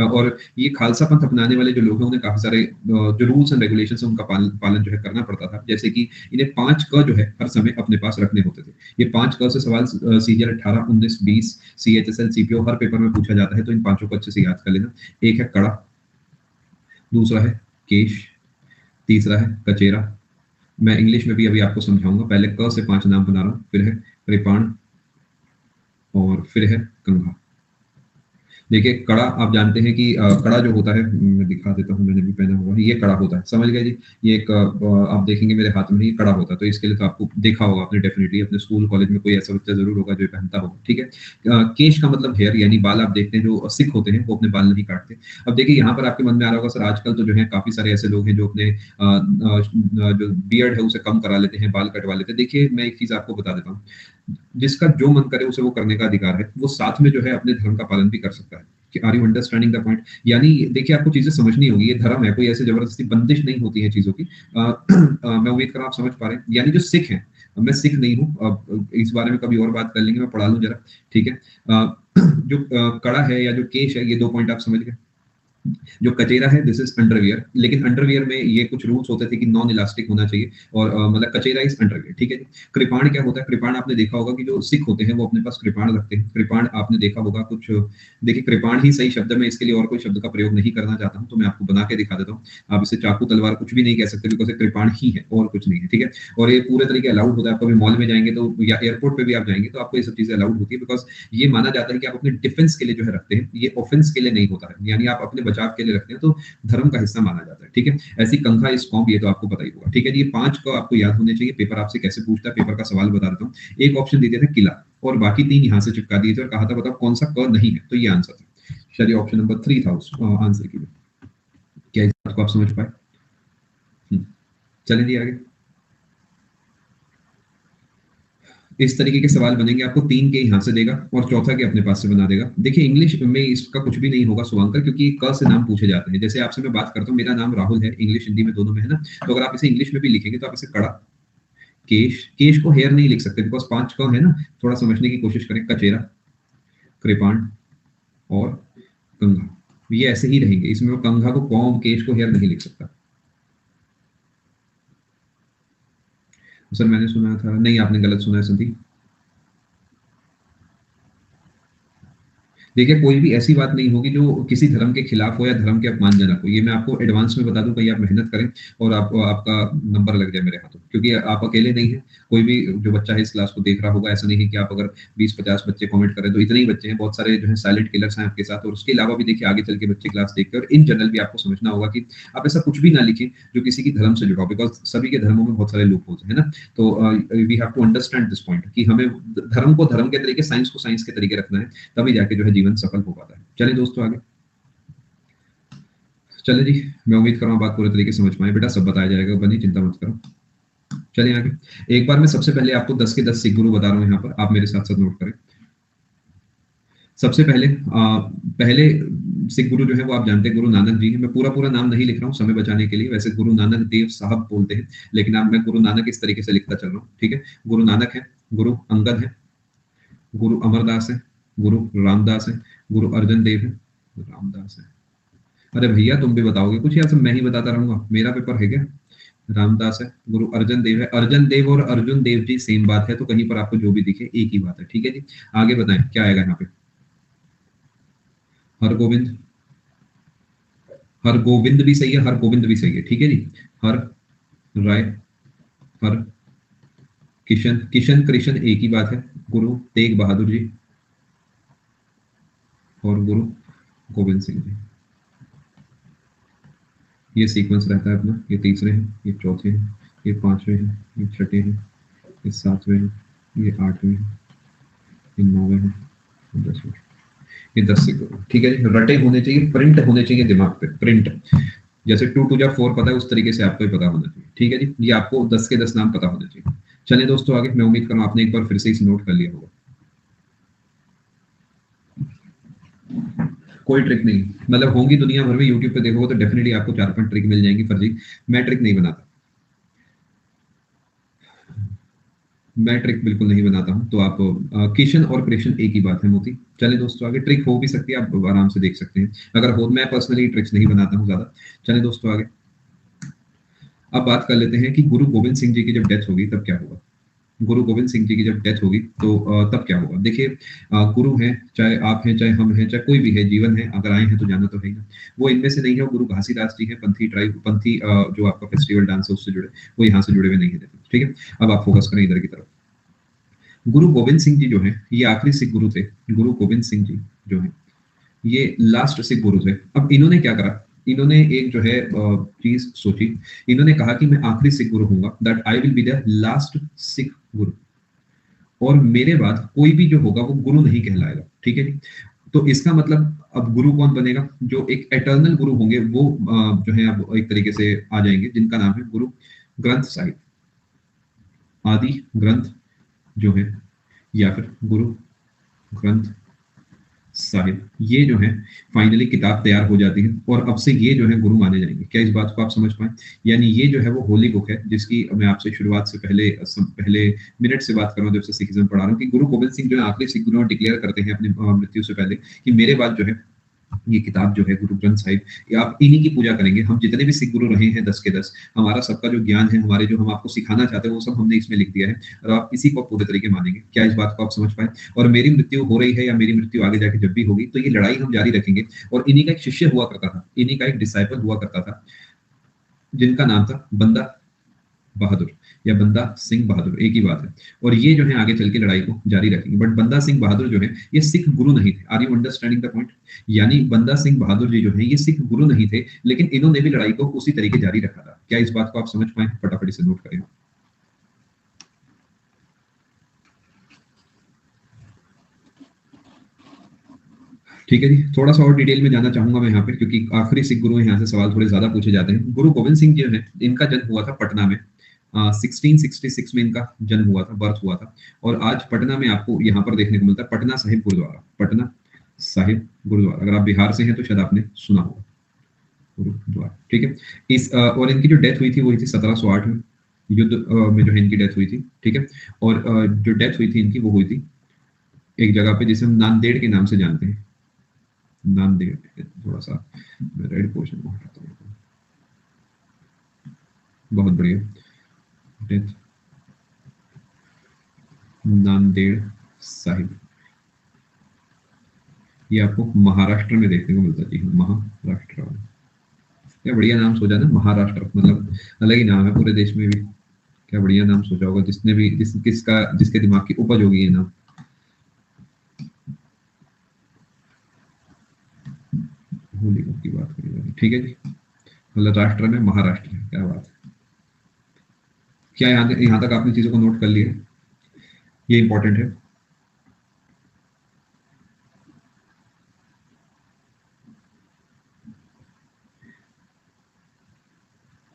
और ये खालसा पंथ अपनाने वाले जो लोग हैं उन्हें काफ़ी सारे जो रूल्स एंड रेगुलेशंस हैं उनका पालन जो है करना पड़ता था। जैसे कि इन्हें 5 क जो है हर समय अपने पास रखने होते थे। ये 5 क से सवाल सीजीएल 18, 19, 20, सीएचएसएल, सीपीओ हर पेपर में पूछा जाता है, तो इन 5 को अच्छे से याद कर लेना। एक है कड़ा, दूसरा है केश, तीसरा है कचेरा। मैं इंग्लिश में भी अभी आपको समझाऊँगा। पहले क से 5 नाम बना रहा हूँ, फिर है कृपाण और फिर है कंघा। देखिए कड़ा आप जानते हैं कि कड़ा जो होता है, मैं दिखा देता हूँ, मैंने भी पहना हुआ है, ये कड़ा होता है, समझ गए जी? ये एक आप देखेंगे मेरे हाथ में ये कड़ा होता है, तो इसके लिए तो आपको देखा होगा आपने डेफिनेटली अपने स्कूल कॉलेज में कोई ऐसा बच्चा जरूर होगा जो ये पहनता होगा, ठीक है? केश का मतलब हेयर, यानी बाल। आप देखते हैं जो सिख होते हैं वो अपने बाल नहीं काटते। अब देखिए यहाँ पर आपके मन में आ रहा होगा सर आजकल तो जो है काफी सारे ऐसे लोग हैं जो अपने जो बियर्ड है उसे कम करा लेते हैं, बाल कटवा लेते हैं। देखिए मैं एक चीज आपको बता देता हूँ, जिसका जो मन करे उसे वो करने का अधिकार है, वो साथ में जो है अपने धर्म का पालन भी कर सकता है। Are you understanding the point? यानी देखिए आपको चीजें समझनी होगी, ये धर्म है, कोई ऐसे जबरदस्ती बंदिश नहीं होती है चीजों की। मैं उम्मीद कर रहा हूं आप समझ पा रहे हैं। यानी जो सिख है, मैं सिख नहीं हूँ, इस बारे में कभी और बात कर लेंगे, मैं पढ़ा लूँ जरा, ठीक है। जो कड़ा है या जो केश है, ये 2 पॉइंट आप समझ गए। जो कचेरा है दिस इज अंडरवियर, लेकिन अंडरवियर में ये कुछ रूल्स होते थे कि नॉन इलास्टिक होना चाहिए, और मतलब कचेरा इज अंडरवियर, ठीक है जी। कृपाण क्या होता है? कृपाण आपने देखा होगा कि जो सिख होते हैं वो अपने पास कृपाण रखते हैं। कृपाण आपने देखा होगा कुछ, देखिए कृपाण ही सही शब्द है, मैं इसके लिए और कोई शब्द का प्रयोग नहीं करना चाहता हूँ, तो मैं आपको बना के दिखा देता हूँ। आप इसे चाकू तलवार कुछ भी नहीं कह सकते, बिकॉज कृपाण ही है और कुछ नहीं है, ठीक है। और ये पूरे तरीके अलाउड होता है। आप कभी मॉल में जाएंगे तो या एयरपोर्ट पे भी आप जाएंगे तो आपको ये सब चीजें अलाउड होती है, बिकॉज ये माना जाता है कि आप अपने डिफेंस के लिए जो है रखते हैं, ये ऑफेंस के लिए नहीं होता है, यानी आप अपने बचाव के लिए रखते हैं, तो धर्म का हिस्सा माना जाता है, ठीक है। ऐसी कंघा इस कॉम्प, ये तो आपको पता ही होगा, ठीक है जी। ये 5 को आपको याद होने चाहिए। पेपर आपसे कैसे पूछता है, पेपर का सवाल बता देता हूँ। एक ऑप्शन दे दिया था किला, और बाकी 3 यहाँ से चिपका दिए थे और कहा था बताओ कौन सा क नहीं है, तो ये आंसर था। चलिए ऑप्शन नंबर 3 था उस आंसर के लिए। क्या इस बात को आप समझ पाए? चलिए जी आगे। इस तरीके के सवाल बनेंगे, आपको 3 के यहाँ से देगा और चौथा के अपने पास से बना देगा। देखिए इंग्लिश में इसका कुछ भी नहीं होगा शुभंकर, क्योंकि क से नाम पूछे जाते हैं। जैसे आपसे मैं बात करता हूँ, मेरा नाम राहुल है, इंग्लिश हिंदी में दोनों में है ना, तो अगर आप इसे इंग्लिश में भी लिखेंगे तो आप इसे कड़ा, केश, केश को हेयर नहीं लिख सकते बिकॉज 5 क है ना, थोड़ा समझने की कोशिश करें। कचेरा, कृपाण और कंघा, ये ऐसे ही रहेंगे, इसमें वो कंघा को कॉम, केश को हेयर नहीं लिख सकता। सर मैंने सुना था, नहीं आपने गलत सुना है संदीप। देखिए कोई भी ऐसी बात नहीं होगी जो किसी धर्म के खिलाफ हो या धर्म के अपमानजनक हो, ये मैं आपको एडवांस में बता दूं, कहीं आप मेहनत करें और आप आपका नंबर लग जाए मेरे हाथों, क्योंकि आप अकेले नहीं हैं। कोई भी जो बच्चा है इस क्लास को देख रहा होगा, ऐसा नहीं है कि आप अगर 20-50 बच्चे कमेंट करें तो इतने ही बच्चे हैं, बहुत सारे जो है साइलेंट किलर्स हैं आपके साथ। और उसके अलावा भी देखिए आगे चल के बच्चे क्लास देखते हैं, और इन जनरल भी आपको समझना होगा कि आप ऐसा कुछ भी ना लिखें जो किसी की धर्म से जुड़ा हो, बिकॉज सभी के धर्मों में बहुत सारे लूप होते हैं ना। तो we have to understand this point कि हमें धर्म को धर्म के तरीके, साइंस को साइंस के तरीके रखना है, तभी जाके जो है जीवन सफल हो पाता है। चलिए दोस्तों आगे। चलिए जी, मैं उम्मीद कर रहा हूँ बात पूरे तरीके से समझ पाए। बेटा सब बताया जाएगा, बनी चिंता मत करो। चलिए आगे। एक बार मैं सबसे पहले आपको 10 के 10 सिख गुरु बता रहा हूँ, यहाँ पर आप मेरे साथ साथ नोट करें। सबसे पहले पहले सिख गुरु जो है वो आप जानते हैं गुरु नानक जी हैं। मैं पूरा पूरा नाम नहीं लिख रहा हूँ समय बचाने के लिए, वैसे गुरु नानक देव साहब बोलते हैं, लेकिन अब मैं गुरु नानक इस तरीके से लिखता चल रहा हूँ, ठीक है। गुरु नानक है, गुरु अंगद है, गुरु अमरदास है, गुरु रामदास है, गुरु अर्जन देव है, रामदास है। अरे भैया तुम भी बताओगे कुछ या सब मैं ही बताता रहूंगा? मेरा पेपर है क्या? रामदास है, गुरु अर्जन देव है। अर्जन देव और अर्जुन देव जी सेम बात है, तो कहीं पर आपको जो भी दिखे एक ही बात है, ठीक है जी। आगे बताएं क्या आएगा यहाँ पे। हरगोविंद, हरगोविंद भी सही है, हरगोविंद भी सही है, ठीक है जी। हर राय, हर किशन, किशन कृष्ण एक ही बात है। गुरु तेग बहादुर जी और गुरु गोविंद सिंह जी, ये सीक्वेंस रहता है अपना। ये तीसरे हैं, ये चौथे हैं, ये पांचवे हैं, ये छठे हैं, ये सातवें हैं, ये आठवें हैं, ये नौवे हैं, ये 10वें। ये 10 से करो, ठीक है जी। रटे होने चाहिए, प्रिंट होने चाहिए दिमाग पे, प्रिंट। जैसे 2 2 4 पता है उस तरीके से आपको ही पता होना चाहिए, ठीक है जी। ये आपको 10 के 10 नाम पता होना चाहिए। चलिए दोस्तों आगे। मैं उम्मीद कर रहा हूँ आपने एक बार फिर से इसे नोट कर लिया होगा। कोई ट्रिक नहीं, मतलब होंगी दुनिया भर में, यूट्यूब पे देखोगे तो डेफिनेटली आपको 4 5 ट्रिक मिल जाएंगी फर्जी। मैं ट्रिक नहीं बनाता, मैं ट्रिक बिल्कुल नहीं बनाता हूँ। तो आप किशन और कृष्ण एक ही बात है मोती। चलिए दोस्तों आगे। ट्रिक हो भी सकती है, आप आराम से देख सकते हैं अगर हो। मैं पर्सनली ट्रिक्स नहीं बनाता हूँ ज्यादा। चलिए दोस्तों आगे। अब बात कर लेते हैं कि गुरु गोविंद सिंह जी की जब डेथ होगी तब क्या होगा। गुरु गोविंद सिंह जी की जब डेथ होगी तो तब क्या होगा। देखिए गुरु हैं, चाहे आप हैं, चाहे हम हैं, चाहे कोई भी है, जीवन है, अगर आए हैं तो जाना तो है ही ना। वो इनमें से नहीं है। वो गुरु घासीदास जी हैं, पंथी ट्राइब, पंथी जो आपका फेस्टिवल डांस है उससे जुड़े, वो यहाँ से जुड़े हुए नहीं है, ठीक है। अब आप फोकस करें इधर की तरफ। गुरु गोविंद सिंह जी जो हैं ये आखिरी सिख गुरु थे। गुरु गोविंद सिंह जी जो हैं ये लास्ट सिख गुरु थे। अब इन्होंने क्या करा, इन्होंने एक जो है चीज सोची। इन्होंने कहा कि मैं आखिरी सिख गुरु हूंगा, that I will be the last Sikh guru, और मेरे बाद कोई भी जो होगा वो गुरु नहीं कहलाएगा, ठीक है जी। तो इसका मतलब अब गुरु कौन बनेगा? जो एक एटर्नल गुरु होंगे वो जो है अब एक तरीके से आ जाएंगे, जिनका नाम है गुरु ग्रंथ साहिब, आदि ग्रंथ जो है, या फिर गुरु ग्रंथ साहिब, ये जो है फाइनली किताब तैयार हो जाती है और अब से ये जो है गुरु माने जाएंगे। क्या इस बात को आप समझ पाए? यानी ये जो है वो होली बुक है जिसकी मैं आपसे शुरुआत से पहले मिनट से बात कर रहा हूँ, जब से सिखिज्म पढ़ा रहा हूँ, कि गुरु गोबिंद सिंह जो है आखिरी सिख गुरु डिक्लेयर करते हैं अपनी मृत्यु से पहले कि मेरे बाद जो है ये किताब जो है गुरु ग्रंथ साहिब, ये आप इन्हीं की पूजा करेंगे। हम जितने भी सिख गुरु रहे हैं 10 के 10, हमारा सबका जो ज्ञान है, हमारे जो हम आपको सिखाना चाहते हैं वो सब हमने इसमें लिख दिया है और आप इसी को पूरे तरीके मानेंगे। क्या इस बात को आप समझ पाए? और मेरी मृत्यु हो रही है या मेरी मृत्यु आगे जाके जब भी होगी तो ये लड़ाई हम जारी रखेंगे। और इन्हीं का एक शिष्य हुआ करता था, इन्हीं का एक डिसाइपल हुआ करता था जिनका नाम था बंदा बहादुर या बंदा सिंह बहादुर, एक ही बात है। और ये जो है आगे चल के लड़ाई को जारी रखेंगे। बट बंदा सिंह बहादुर जो है ये सिख गुरु नहीं थे। Are you understanding the point? यानी बंदा सिंह बहादुर जी जो है ये सिख गुरु नहीं थे, लेकिन इन्होंने भी लड़ाई को उसी तरीके जारी रखा था। क्या इस बात को आप समझ पाए? फटाफट से नोट करें। ठीक है जी, थोड़ा सा और डिटेल में जाना चाहूंगा मैं यहाँ पे, क्योंकि आखिरी सिख गुरु हैं, यहाँ से सवाल थोड़े ज्यादा पूछे जाते हैं। गुरु गोविंद सिंह जो है इनका जन्म हुआ था पटना में, 1666 में इनका जन्म हुआ था, बर्थ हुआ था। और आज पटना में आपको यहाँ पर देखने को मिलता है पटना साहिब गुरुद्वारा, पटना साहिब गुरुद्वारा। अगर आप बिहार से हैं तो शायद आपने सुना होगा गुरुद्वारा। ठीक है, और इनकी जो डेथ हुई थी वो हुई थी 1708 में, युद्ध में जो है इनकी डेथ हुई थी। ठीक है, और जो डेथ हुई थी इनकी वो हुई थी एक जगह पे जिसे हम नांदेड़ के नाम से जानते हैं। नांदेड़, थोड़ा सा रेड पोर्शन को हटाता हूँ। बहुत बढ़िया, डेथ नांदेड़ साहिब, ये आपको महाराष्ट्र में देखने को मिलता है। जी हाँ, महाराष्ट्र। क्या बढ़िया नाम सोचा ना, महाराष्ट्र, मतलब अलग ही नाम है पूरे देश में भी। क्या बढ़िया नाम सोचा होगा जिसने भी, जिसके दिमाग की उपज होगी ये नाम। होली की बात करेंगे, ठीक है जी। मतलब राष्ट्र में महाराष्ट्र है, क्या बात है। क्या यहाँ तक आपने चीजों को नोट कर लिया? ये इंपॉर्टेंट है।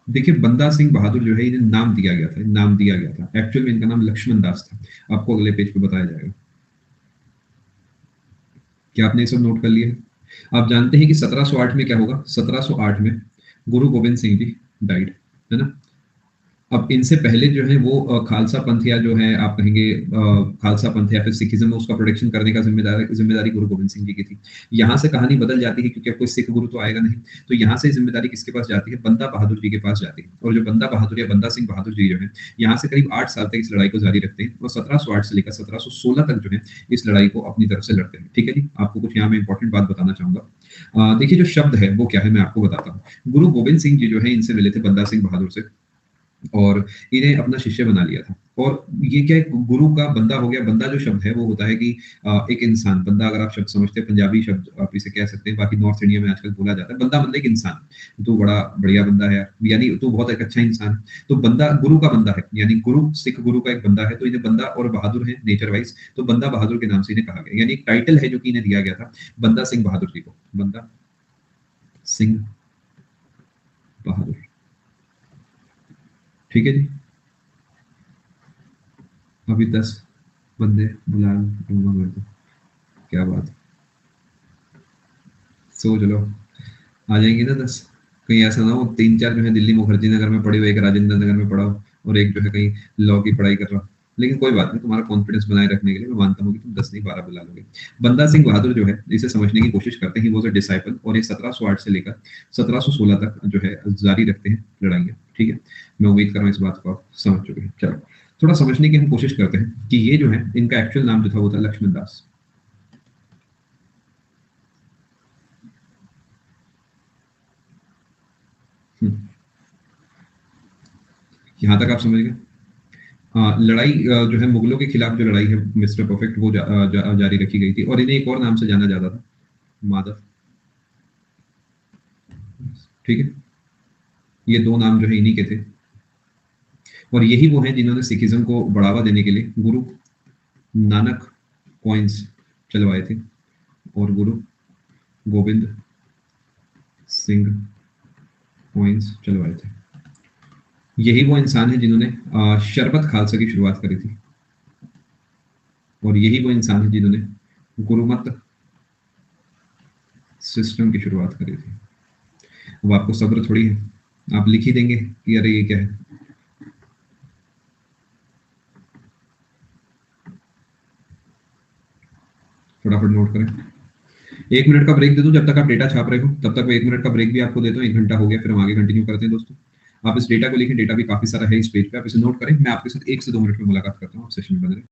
देखिए, बंदा सिंह बहादुर जो है इन्हें नाम दिया गया था, नाम दिया गया था, एक्चुअल में इनका नाम लक्ष्मण दास था। आपको अगले पेज पे बताया जाएगा। क्या आपने ये सब नोट कर लिया है? आप जानते हैं कि 1708 में क्या होगा? 1708 में गुरु गोविंद सिंह जी डाइड, है ना। अब इनसे पहले जो है वो खालसा पंथ, या जो है आप कहेंगे खालसा पंथ या फिर सिखिज्म में उसका प्रोटेक्शन करने का जिम्मेदारी गुरु गोविंद सिंह जी की थी। यहाँ से कहानी बदल जाती है क्योंकि अब कोई सिख गुरु तो आएगा नहीं, तो यहाँ से जिम्मेदारी किसके पास जाती है? बंदा बहादुर जी के पास जाती है। और जो बंदा बहादुर या बंदा सिंह बहादुर जी जो है यहाँ से करीब 8 साल तक इस लड़ाई को जारी रखते हैं और 1708 से लेकर 1716 तक जो है इस लड़ाई को अपनी तरफ से लड़ते हैं। ठीक है जी, आपको कुछ यहाँ में इंपॉर्टेंट बात बताना चाहूंगा। देखिए, जो शब्द है वो क्या है मैं आपको बताता हूँ। गुरु गोविंद सिंह जी जो है इनसे मिले थे बंदा सिंह बहादुर से और इन्हें अपना शिष्य बना लिया था। और ये क्या है, गुरु का बंदा हो गया। बंदा जो शब्द है वो होता है कि एक इंसान, बंदा अगर आप शब्द समझते हैं, पंजाबी शब्द आप इसे कह सकते हैं, बाकी नॉर्थ इंडिया में आजकल बोला जाता है बंदा मतलब एक इंसान। तो बड़ा बढ़िया बंदा है, यानी तो बहुत एक अच्छा इंसान है। तो बंदा गुरु का बंदा है, यानी गुरु सिख गुरु का एक बंदा है, तो इन्हें बंदा और बहादुर है नेचर वाइज, तो बंदा बहादुर के नाम से इन्हें कहा गया। यानी एक टाइटल है जो कि इन्हें दिया गया था बंदा सिंह बहादुर जी को, बंदा सिंह बहादुर। ठीक है जी, अभी 10 बंदे बुला लूंगा मैं तो। क्या बात है, सोच लो आ जाएंगे ना 10। कहीं ऐसा ना हो 3-4 जो है दिल्ली मुखर्जी नगर में पढ़े हुए, एक राजेंद्र नगर में पढ़ा हो और एक जो है कहीं लॉ की पढ़ाई कर रहा हो। लेकिन कोई बात नहीं, तुम्हारा कॉन्फिडेंस बनाए रखने के लिए मैं मानता हूँ कि तुम 10 नहीं 12 बुला लोगे। बंदा सिंह बहादुर जो है इसे समझने की कोशिश करते हैं, वो जो डिसाइपल, और ये 1708 से लेकर 1716 तक जो है जारी रखते हैं लड़ाइयाँ। ठीक है, मैं उम्मीद कर रहा हूँ इस बात को आप समझ चुके हैं। चलो थोड़ा समझने की हम कोशिश करते हैं कि ये जो है इनका एक्चुअल नाम जो था वो था लक्ष्मण दास। यहाँ तक आप समझ गए? लड़ाई जो है मुगलों के खिलाफ जो लड़ाई है मिस्टर परफेक्ट, वो जारी रखी गई थी। और इन्हें एक और नाम से जाना जाता था, माधव। ठीक है, ये दो नाम जो है इन्हीं के थे। और यही वो हैं जिन्होंने सिखिज्म को बढ़ावा देने के लिए गुरु नानक कॉइन्स चलवाए थे और गुरु गोविंद सिंह कॉइन्स चलवाए थे। यही वो इंसान है जिन्होंने शरबत खालसा की शुरुआत करी थी। और यही वो इंसान है जिन्होंने गुरुमत सिस्टम की शुरुआत करी थी। अब आपको सब्र थोड़ी है, आप लिख ही देंगे कि अरे ये क्या है। फटाफट नोट करें। 1 मिनट का ब्रेक दे दूं जब तक आप डेटा छाप रहे हो, तब तक मैं 1 मिनट का ब्रेक भी आपको देता हूँ। 1 घंटा हो गया, फिर हम आगे कंटिन्यू करते हैं दोस्तों। आप इस डेटा को लिखें, डेटा भी काफी सारा है इस पेज पे, आप इसे नोट करें। मैं आपके साथ 1 से 2 मिनट में मुलाकात करता हूँ, आप सेशन में बने रहें।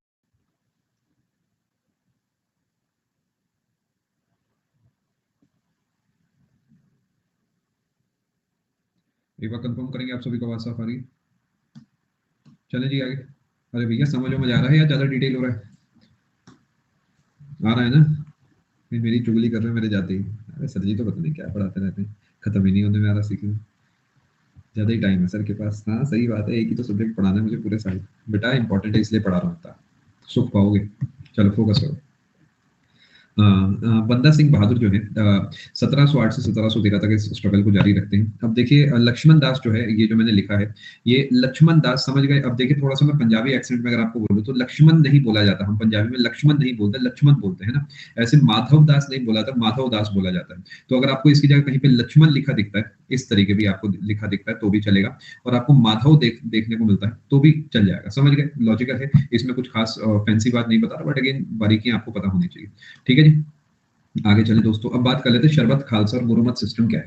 एक बार कंफर्म करेंगे आप सभी को आवाज साफ आ रही है? चले जी आगे। अरे भैया समझ में आ रहा है या ज्यादा डिटेल हो रहा है? आ रहा है ना? फिर मेरी चुगली कर रहे हैं मेरे जाते ही। अरे सर जी तो पता नहीं क्या पढ़ाते रहते हैं, खत्म ही नहीं होने में आ रहा सीखने में। ज्यादा ही टाइम है सर के पास। हाँ सही बात है, एक ही तो सब्जेक्ट पढ़ाना है मुझे पूरे साल। बेटा इंपॉर्टेंट है इसलिए पढ़ा रहा हूँ, सुख पाओगे। चलो फोकस करो। बंदा सिंह बहादुर जो है 1708 से 1713 तक इस स्ट्रगल को जारी रखते हैं। अब देखिए लक्ष्मण दास जो है, ये जो मैंने लिखा है, ये लक्ष्मण दास समझ गए। अब देखिए थोड़ा सा मैं पंजाबी एक्सेंट में अगर आपको बोलूं तो लक्ष्मण नहीं बोला जाता, हम पंजाबी में लक्ष्मण नहीं बोलते, लक्ष्मण बोलते हैं ना। ऐसे माधव दास नहीं बोला था, माधव दास बोला जाता है। तो अगर आपको इसकी जगह कहीं पे लक्ष्मण लिखा दिखता है, इस तरीके भी आपको लिखा दिखता है तो भी चलेगा, और आपको माधव देखने को मिलता है तो भी चल जाएगा। समझ गए, लॉजिकल है, इसमें कुछ खास फैंसी बात नहीं बता रहा, बट अगेन बारीकियां आपको पता होनी चाहिए। ठीक है जी, आगे चले दोस्तों। अब बात कर लेते हैं शरबत खालसा और गुरुमत सिस्टम क्या है।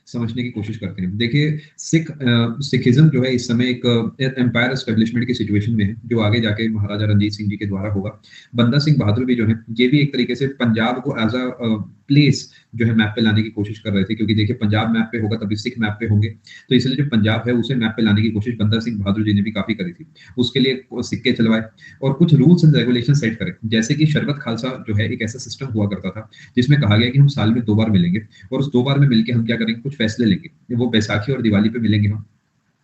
समझने की कोशिश करते हैं। देखिए सिखिज्म जो है इस समय एक एम्पायर एस्टेब्लिशमेंट की सिचुएशन में है, जो आगे जाके महाराजा रणजीत सिंह जी के द्वारा होगा। बंदा सिंह बहादुर भी जो है, ये भी एक तरीके से पंजाब को एज अ प्लेस जो है मैप पे लाने की कोशिश कर रहे थे, क्योंकि देखिए पंजाब मैप पे होगा तभी सिख मैप पे होंगे, तो इसलिए जो पंजाब है उसे मैप पे लाने की कोशिश बंदा सिंह बहादुर जी ने भी काफी करी थी। उसके लिए सिक्के चलवाए और कुछ रूल्स एंड रेगुलेशन सेट करे, जैसे कि शरबत खालसा जो है एक ऐसा सिस्टम हुआ करता था जिसमें कहा गया कि हम साल में 2 बार मिलेंगे, और उस 2 बार में मिलकर हम क्या करेंगे, कुछ फैसले लेंगे। वो बैसाखी और दिवाली पे मिलेंगे हम,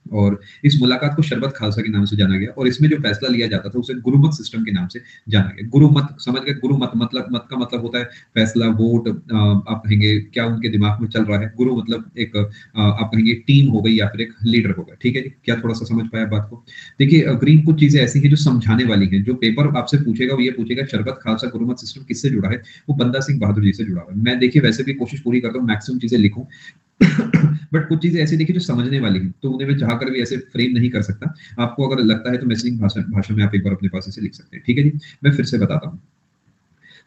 और इस मुलाकात को शरबत खालसा के नाम से जाना गया, और इसमें जो फैसला लिया जाता था उसे गुरुमत सिस्टम के नाम से जाना गया। गुरुमत समझ गए, गुरुमत मतलब मत का मतलब होता है फैसला, वोट, आप कहेंगे क्या उनके दिमाग में चल रहा है। गुरु मतलब एक आप कहेंगे टीम हो गई या फिर एक लीडर होगा। ठीक है जी, क्या थोड़ा सा समझ पाया बात को? देखिए ग्रीन कुछ चीजें ऐसी हैं जो समझाने वाली हैं। जो पेपर आपसे पूछेगा वो ये पूछेगा शरबत खालसा गुरुमत सिस्टम किससे जुड़ा है, वो बंदा सिंह बहादुर जी से जुड़ा हुआ है। मैं देखिए वैसे भी कोशिश पूरी करता हूँ मैक्सिमम चीजें लिखूं, बट कुछ चीजें ऐसी देखिए जो समझने वाली हैं, तो उन्हें मैं चाहकर भी ऐसे फ्रेम नहीं कर सकता। आपको अगर लगता है तो मैसेजिंग भाषा में आप एक बार अपने पास ऐसे लिख सकते हैं। ठीक है जी, मैं फिर से बताता हूँ।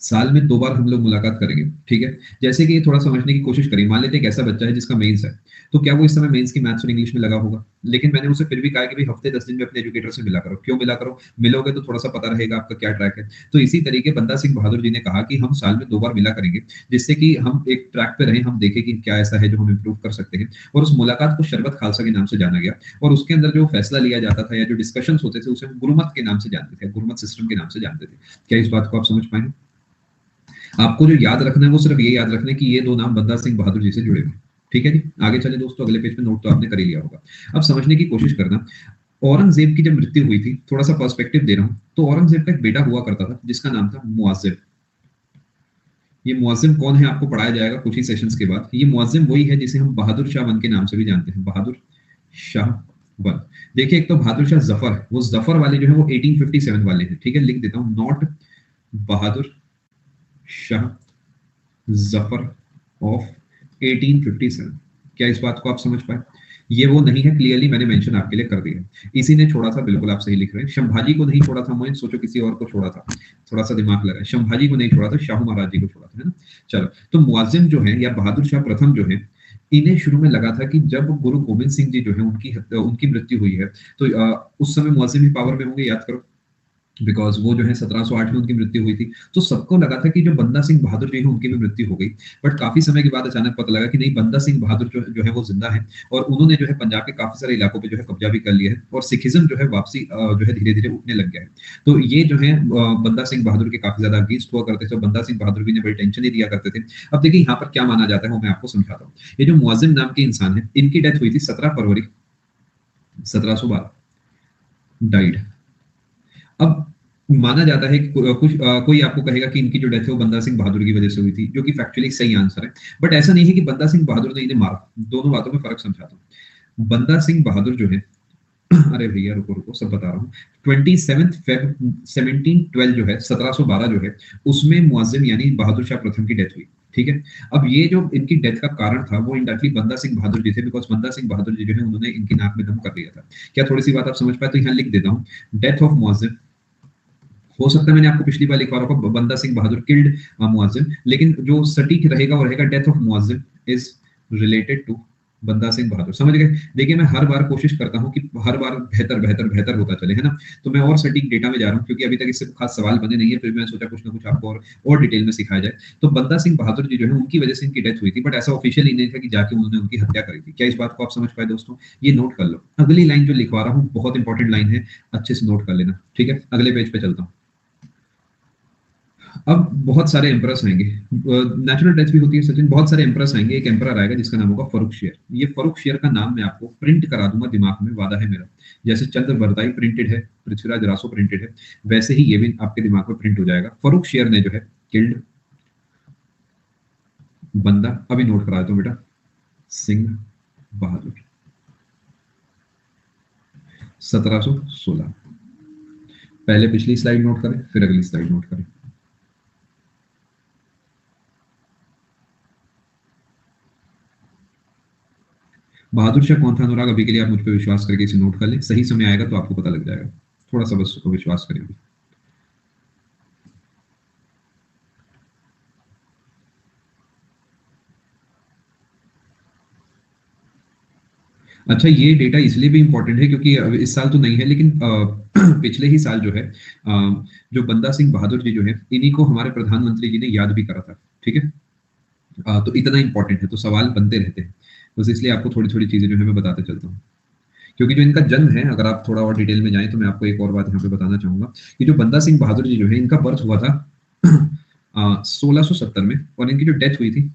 साल में 2 बार हम लोग मुलाकात करेंगे। ठीक है, जैसे कि ये थोड़ा समझने की कोशिश करिए। मान लेते हैं एक ऐसा बच्चा है जिसका मेंस है, तो क्या वो इस समय मेंस की मैथ्स और इंग्लिश में लगा होगा? लेकिन मैंने उसे फिर भी कहा कि भाई हफ्ते 10 दिन में अपने एजुकेटर से मिला करो। क्यों मिला करो? मिलोगे तो थोड़ा सा पता रहेगा आपका क्या ट्रैक है। तो इसी तरीके बंदा सिंह बहादुर जी ने कहा कि हम साल में 2 बार मिला करेंगे, जिससे कि हम एक ट्रैक पे रहें, हम देखें कि क्या ऐसा है जो हम इम्प्रूव कर सकते हैं। और उस मुलाकात को शरबत खालसा के नाम से जाना गया, और उसके अंदर जो फैसला लिया जाता था या जो डिस्कशन होते थे उसे हम गुरुमत के नाम से जानते थे, गुरुमत सिस्टम के नाम से जानते थे। क्या इस बात को आप समझ पाए? आपको जो याद रखना है वो सिर्फ ये याद रखना है कि ये 2 नाम बंदा सिंह बहादुर जी से जुड़े हुए हैं। ठीक है जी, आगे चले दोस्तों। अगले पेज पे नोट तो आपने कर ही लिया होगा। अब समझने की कोशिश करना, औरंगजेब की जब मृत्यु हुई थी, थोड़ा सा पर्सपेक्टिव दे रहा हूं, तो औरंगजेब का एक बेटा हुआ करता था जिसका नाम था मुआजिब। ये मुआजिम कौन है आपको पढ़ाया जाएगा कुछ ही सेशंस के बाद। ये मुआजिम वही है जिसे हम बहादुर शाह वन के नाम से भी जानते हैं, बहादुर शाह वन। देखिए एक तो बहादुर शाह जफर है, वो जफर वाले जो है वो 1857 वाले हैं। ठीक है, लिख देता हूं, नॉट बहादुर शाह जफर ऑफ 1857। क्या इस बात को आप समझ पाए? ये वो नहीं है, क्लियरली मैंने मेंशन आपके लिए कर दिया। इसी ने छोड़ा था, बिल्कुल आप सही लिख रहे हैं। संभाजी को नहीं छोड़ा था, मैं सोचो किसी और को छोड़ा था, थोड़ा सा दिमाग लगा। संभाजी को नहीं छोड़ा था, शाहू महाराज जी को छोड़ा था, है ना। चलो, तो मुआजिम जो है या बहादुर शाह प्रथम जो है, इन्हें शुरू में लगा था कि जब गुरु गोविंद सिंह जी जो है उनकी मृत्यु हुई है, तो उस समय मुआजिम भी पावर में होंगे, याद करो, बिकॉज वो जो है 1708 में उनकी मृत्यु हुई थी। तो सबको लगा था कि जो बंदा सिंह बहादुर जी है उनकी भी मृत्यु हो गई। बट काफी समय के बाद अचानक पता लगा कि नहीं, बंदा सिंह बहादुर जो है वो जिंदा है, और उन्होंने जो है पंजाब के काफी सारे इलाकों पे जो है कब्जा भी कर लिया है, और सिखिज्म जो है वापसी जो है धीरे धीरे उठने लग गया है। तो ये जो है बंदा सिंह बहादुर के काफी ज्यादा अगेंस्ट हुआ करते थे, बंदा सिंह बहादुर भी ने बड़ी टेंशन ही दिया करते थे। अब देखिए यहाँ पर क्या माना जाता है वो मैं आपको समझाता हूँ। ये जो मुआजिम नाम के इंसान है, इनकी डेथ हुई थी 17 फरवरी 1712, डाइड। अब माना जाता है कि कोई आपको कहेगा कि इनकी जो डेथ है वो बंदा सिंह बहादुर की वजह से हुई थी, जो कि फैक्चुअली सही आंसर है। बट ऐसा नहीं है कि बंदा सिंह बहादुर ने इन्हें मारा। दोनों बातों में फर्क समझाता हूँ। बंदा सिंह बहादुर जो है अरे भैया रुको रुको, सब बता रहा हूँ। 27 फेब 1712 जो है, 1712 जो है, उसमें मुअज्जिम यानी बहादुर शाह प्रथम की डेथ हुई। ठीक है। अब ये जो इनकी डेथ का कारण था वो इंडायरेक्टली बंदा सिंह बहादुर जी थे, बिकॉज बंदा सिंह बहादुर जी जो है उन्होंने इनकी नाक में दम कर दिया था। क्या थोड़ी सी बात आप समझ पाए? तो यहाँ लिख देता हूँ, डेथ ऑफ मुअज्जिम। हो सकता है मैंने आपको पिछली बार लिखवा रखा बंदा सिंह बहादुर किल्ड मुअज्जिम, लेकिन जो सटीक रहेगा वो रहेगा death of Muazzam is related to Banda Singh बहादुर। समझ गए? देखिए मैं हर बार कोशिश करता हूँ कि हर बार बेहतर बेहतर बेहतर होता चले, है ना। तो मैं और सटीक डेटा में जा रहा हूँ, क्योंकि अभी तक इससे खास सवाल बने नहीं है, फिर मैं सोचा कुछ ना कुछ आपको और डिटेल में सिखाया जाए। तो बंदा सिंह बहादुर जी जो है उनकी वजह से इनकी डेथ हुई थी, बट ऐसा ऑफिशियली नहीं था कि जाके उन्होंने उनकी हत्या करी थी। क्या इस बात को आप समझ पाए दोस्तों? ये नोट कर लो। अगली लाइन जो लिखवा रहा हूँ बहुत इंपॉर्टेंट लाइन है, अच्छे से नोट कर लेना। ठीक है, अगले पेज पे चलता हूँ। अब बहुत सारे एम्परर्स आएंगे, नेचुरल डेथ भी होती है सचिन, बहुत सारे एम्परर्स आएंगे। एक एम्परर आएगा जिसका नाम होगा फरुखशियर। ये फरुखशियर का नाम मैं आपको प्रिंट करा दूंगा दिमाग में, वादा है मेरा। जैसे चंद्रवरदाई प्रिंटेड है, पृथ्वीराज रासो प्रिंटेड है, वैसे ही ये भी आपके दिमाग में प्रिंट हो जाएगा। फरुखशियर ने जो है किल्ड बंदा, अभी नोट करा देता हूं बेटा, सिंह बहादुर, 1716। पहले पिछली स्लाइड नोट करें, फिर अगली स्लाइड नोट करें। बहादुर शाह कौन था अनुराग? अभी के लिए आप मुझ पर विश्वास करके इसे नोट कर लें, सही समय आएगा तो आपको पता लग जाएगा। थोड़ा सा बस विश्वास करें। अच्छा, ये डेटा इसलिए भी इंपॉर्टेंट है क्योंकि इस साल तो नहीं है, लेकिन पिछले ही साल जो है जो बंदा सिंह बहादुर जी जो है, इन्हीं को हमारे प्रधानमंत्री जी ने याद भी करा था। ठीक है। तो इतना इंपॉर्टेंट है, तो सवाल बनते रहते हैं। बस इसलिए आपको थोड़ी थोड़ी चीजें जो है मैं बताते चलता हूँ। क्योंकि जो इनका जन्म है, अगर आप थोड़ा और डिटेल में जाएं तो मैं आपको एक और बात यहाँ पे बताना चाहूंगा कि जो बंदा सिंह बहादुर जी जो है, इनका बर्थ हुआ था 1670 में, और इनकी जो डेथ हुई थी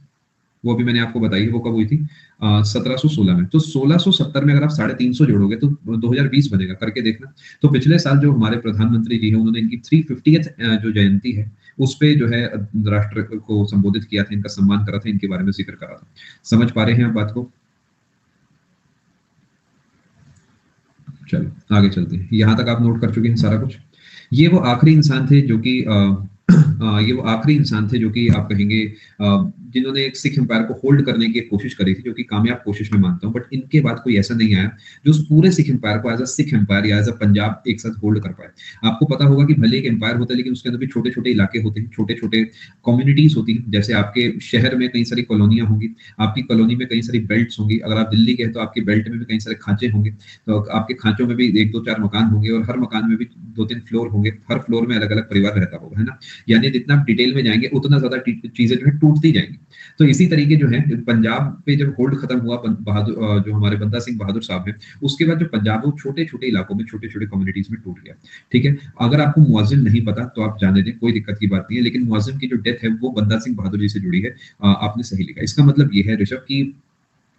वो अभी मैंने आपको बताई है, वो कब हुई थी? 1716 में। तो 1670 में अगर आप 350 जोड़ोगे तो 2020 बनेगा, करके देखना। तो पिछले साल जो हमारे प्रधानमंत्री जी है, उन्होंने इनकी 350th जो जयंती है उस पे जो है राष्ट्र को संबोधित किया था, इनका सम्मान करा था, इनके बारे में जिक्र करा था। समझ पा रहे हैं आप बात को? चलो आगे चलते हैं। यहाँ तक आप नोट कर चुके हैं सारा कुछ। ये वो आखिरी इंसान थे जो कि ये वो आखिरी इंसान थे जो कि आप कहेंगे जिन्होंने एक सिख एम्पायर को होल्ड करने की कोशिश करी थी, जो कि कामयाब कोशिश में मानता हूँ। बट इनके बाद कोई ऐसा नहीं आया जो उस पूरे सिख एम्पायर को एज अ सिख एम्पायर या एज अ पंजाब एक साथ होल्ड कर पाए। आपको पता होगा कि भले एक एम्पायर होता है, लेकिन उसके अंदर भी छोटे छोटे इलाके होते हैं, छोटे छोटे कम्युनिटीज होती हैं। जैसे आपके शहर में कई सारी कॉलोनियां होंगी, आपकी कॉलोनी में कई सारी बेल्ट्स होंगी, अगर आप दिल्ली के हैं तो आपकी बेल्ट में भी कई सारे खांचे होंगे, तो आपके खांचों में भी एक दो चार मकान होंगे, और हर मकान में भी दो तीन फ्लोर होंगे, हर फ्लोर में अलग अलग परिवार रहता होगा, है ना। यानी जितना आप डिटेल में जाएंगे उतना ज्यादा चीजें जो है टूटती जाएंगी। तो इसी तरीके जो है पंजाब पे जब होल्ड खत्म हुआ बहादुर जो हमारे बंदा सिंह बहादुर साहब हैं, उसके बाद जो पंजाब है वो छोटे छोटे इलाकों में, छोटे छोटे कम्युनिटीज में टूट गया। ठीक है। अगर आपको मुअज्जिम नहीं पता तो आप जाने दें, कोई दिक्कत की बात नहीं है, लेकिन मुअज्जिम की जो डेथ है वो बंदा सिंह बहादुर जी से जुड़ी है। आपने सही लिखा। इसका मतलब ये है ऋषभ की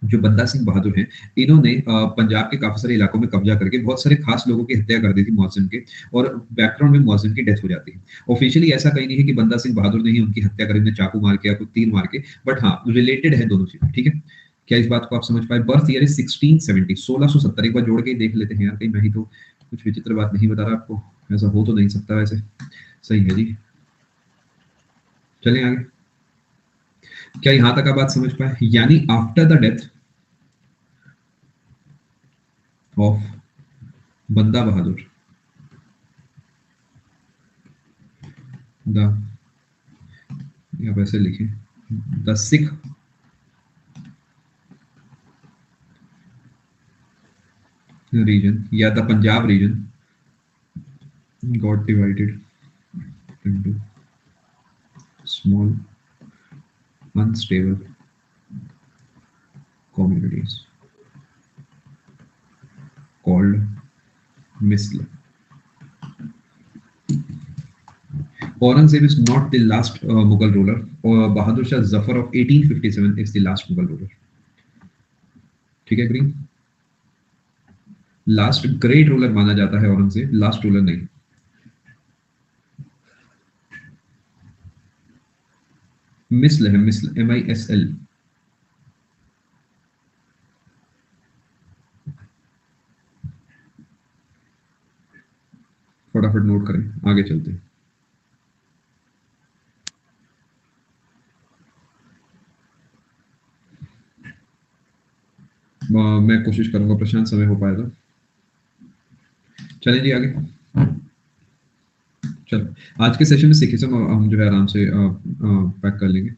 जो बंदा सिंह बहादुर हैं, इन्होंने पंजाब के काफी सारे इलाकों में कब्जा करके बहुत सारे खास लोगों की हत्या कर दी थी मुअज्जिम के, और बैकग्राउंड में मुअज्जिम की डेथ हो जाती है। ऑफिशियली ऐसा कहीं नहीं है कि बंदा सिंह बहादुर ने ही उनकी हत्या करी, उन्हें चाकू मार के या कोई तीर मार के, बट हाँ रिलेटेड है दोनों चीजें। ठीक है। क्या इस बात को आप समझ पाए? Birth year is 1670, 1670। एक बार जोड़ के ही देख लेते हैं यार, कहीं मैं ही तो कुछ विचित्र बात नहीं बता रहा आपको, ऐसा हो तो नहीं सकता वैसे। सही है जी। चलें आगे। क्या यहां तक आप बात समझ पाए? यानी आफ्टर द डेथ ऑफ बंदा बहादुर, द, या वैसे लिखें, द सिख रीजन या the Punjab region got divided into small unstable communities called misl. Aurangzeb is not the last Mughal ruler. Bahadur Shah Zafar of 1857 is the last Mughal ruler. ठीक है green? Last great ruler माना जाता है Aurangzeb, last ruler नहीं। मिसल है, मिसल, MISL। फटाफट note करें, आगे चलते हैं। मैं कोशिश करूंगा प्रशांत, समय हो पाए तो चलें जी आगे। चलो आज के सेशन में सिखिज्म हम जो है आराम से पैक कर लेंगे।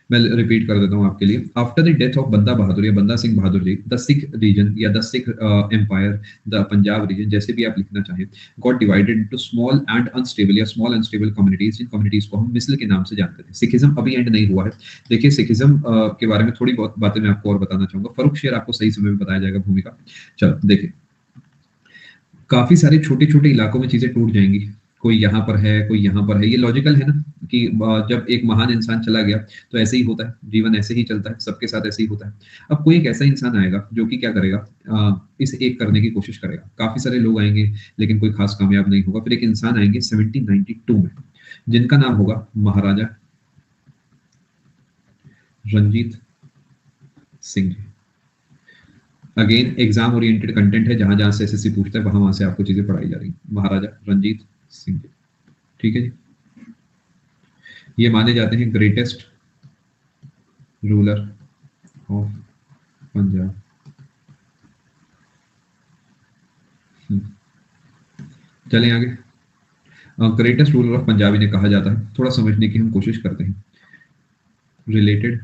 मैं रिपीट कर देता हूँ आपके लिए। आफ्टर द डेथ ऑफ बंदा बहादुर या बंदा सिंह बहादुर जी, द सिख रीजन या the Sikh empire, the Punjab region, जैसे भी आप लिखना चाहें, got divided into small and unstable या स्मॉल अनस्टेबल कम्युनिटीज। जिन कम्युनिटीज को हम मिसल के नाम से जानते थे। सिखिज्म अभी एंड नहीं हुआ है। देखिए सिखिज्म के बारे में थोड़ी बहुत बातें मैं आपको और बताना चाहूंगा। फर्रुख शेर आपको सही समय में बताया जाएगा भूमिका। चलो देखिए, काफी सारे छोटे छोटे इलाकों में चीजें टूट जाएंगी। कोई यहाँ पर है, कोई यहाँ पर है। ये लॉजिकल है ना कि जब एक महान इंसान चला गया तो ऐसे ही होता है, जीवन ऐसे ही चलता है, सबके साथ ऐसे ही होता है। अब कोई एक ऐसा इंसान आएगा जो कि क्या करेगा, इसे एक करने की कोशिश करेगा। काफी सारे लोग आएंगे लेकिन कोई खास कामयाब नहीं होगा। फिर एक इंसान आएंगे 1792 में, जिनका नाम होगा महाराजा Ranjit Singh ji. Again exam oriented content है, जहां जहां से एसएससी पूछता है वहां वहां से आपको चीजें पढ़ाई जा रही हैं। महाराजा रंजीत सिंह जी, ठीक है जी। ये माने जाते हैं ग्रेटेस्ट रूलर ऑफ पंजाब। चलें आगे। ग्रेटेस्ट रूलर ऑफ पंजाब इन्हें कहा जाता है। थोड़ा समझने की हम कोशिश करते हैं। Related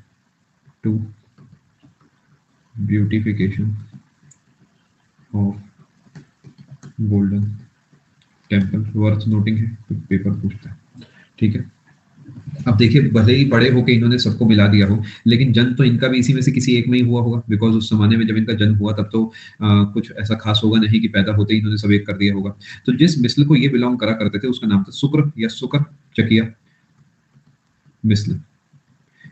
to beautification of Golden Temple, worth noting है, तो पेपर पूछता है, ठीक है। अब देखिए, भले ही बड़े होके इन्होंने सबको मिला दिया हो, लेकिन जन्म तो इनका भी इसी में से किसी एक में ही हुआ होगा। बिकॉज उस जमाने में जब इनका जन्म हुआ तब तो कुछ ऐसा खास होगा नहीं कि पैदा होते ही इन्होंने सब एक कर दिया होगा। तो जिस मिसल को ये बिलोंग करा करते थे उसका नाम था शुक्र या शुक्र चकिया मिसल।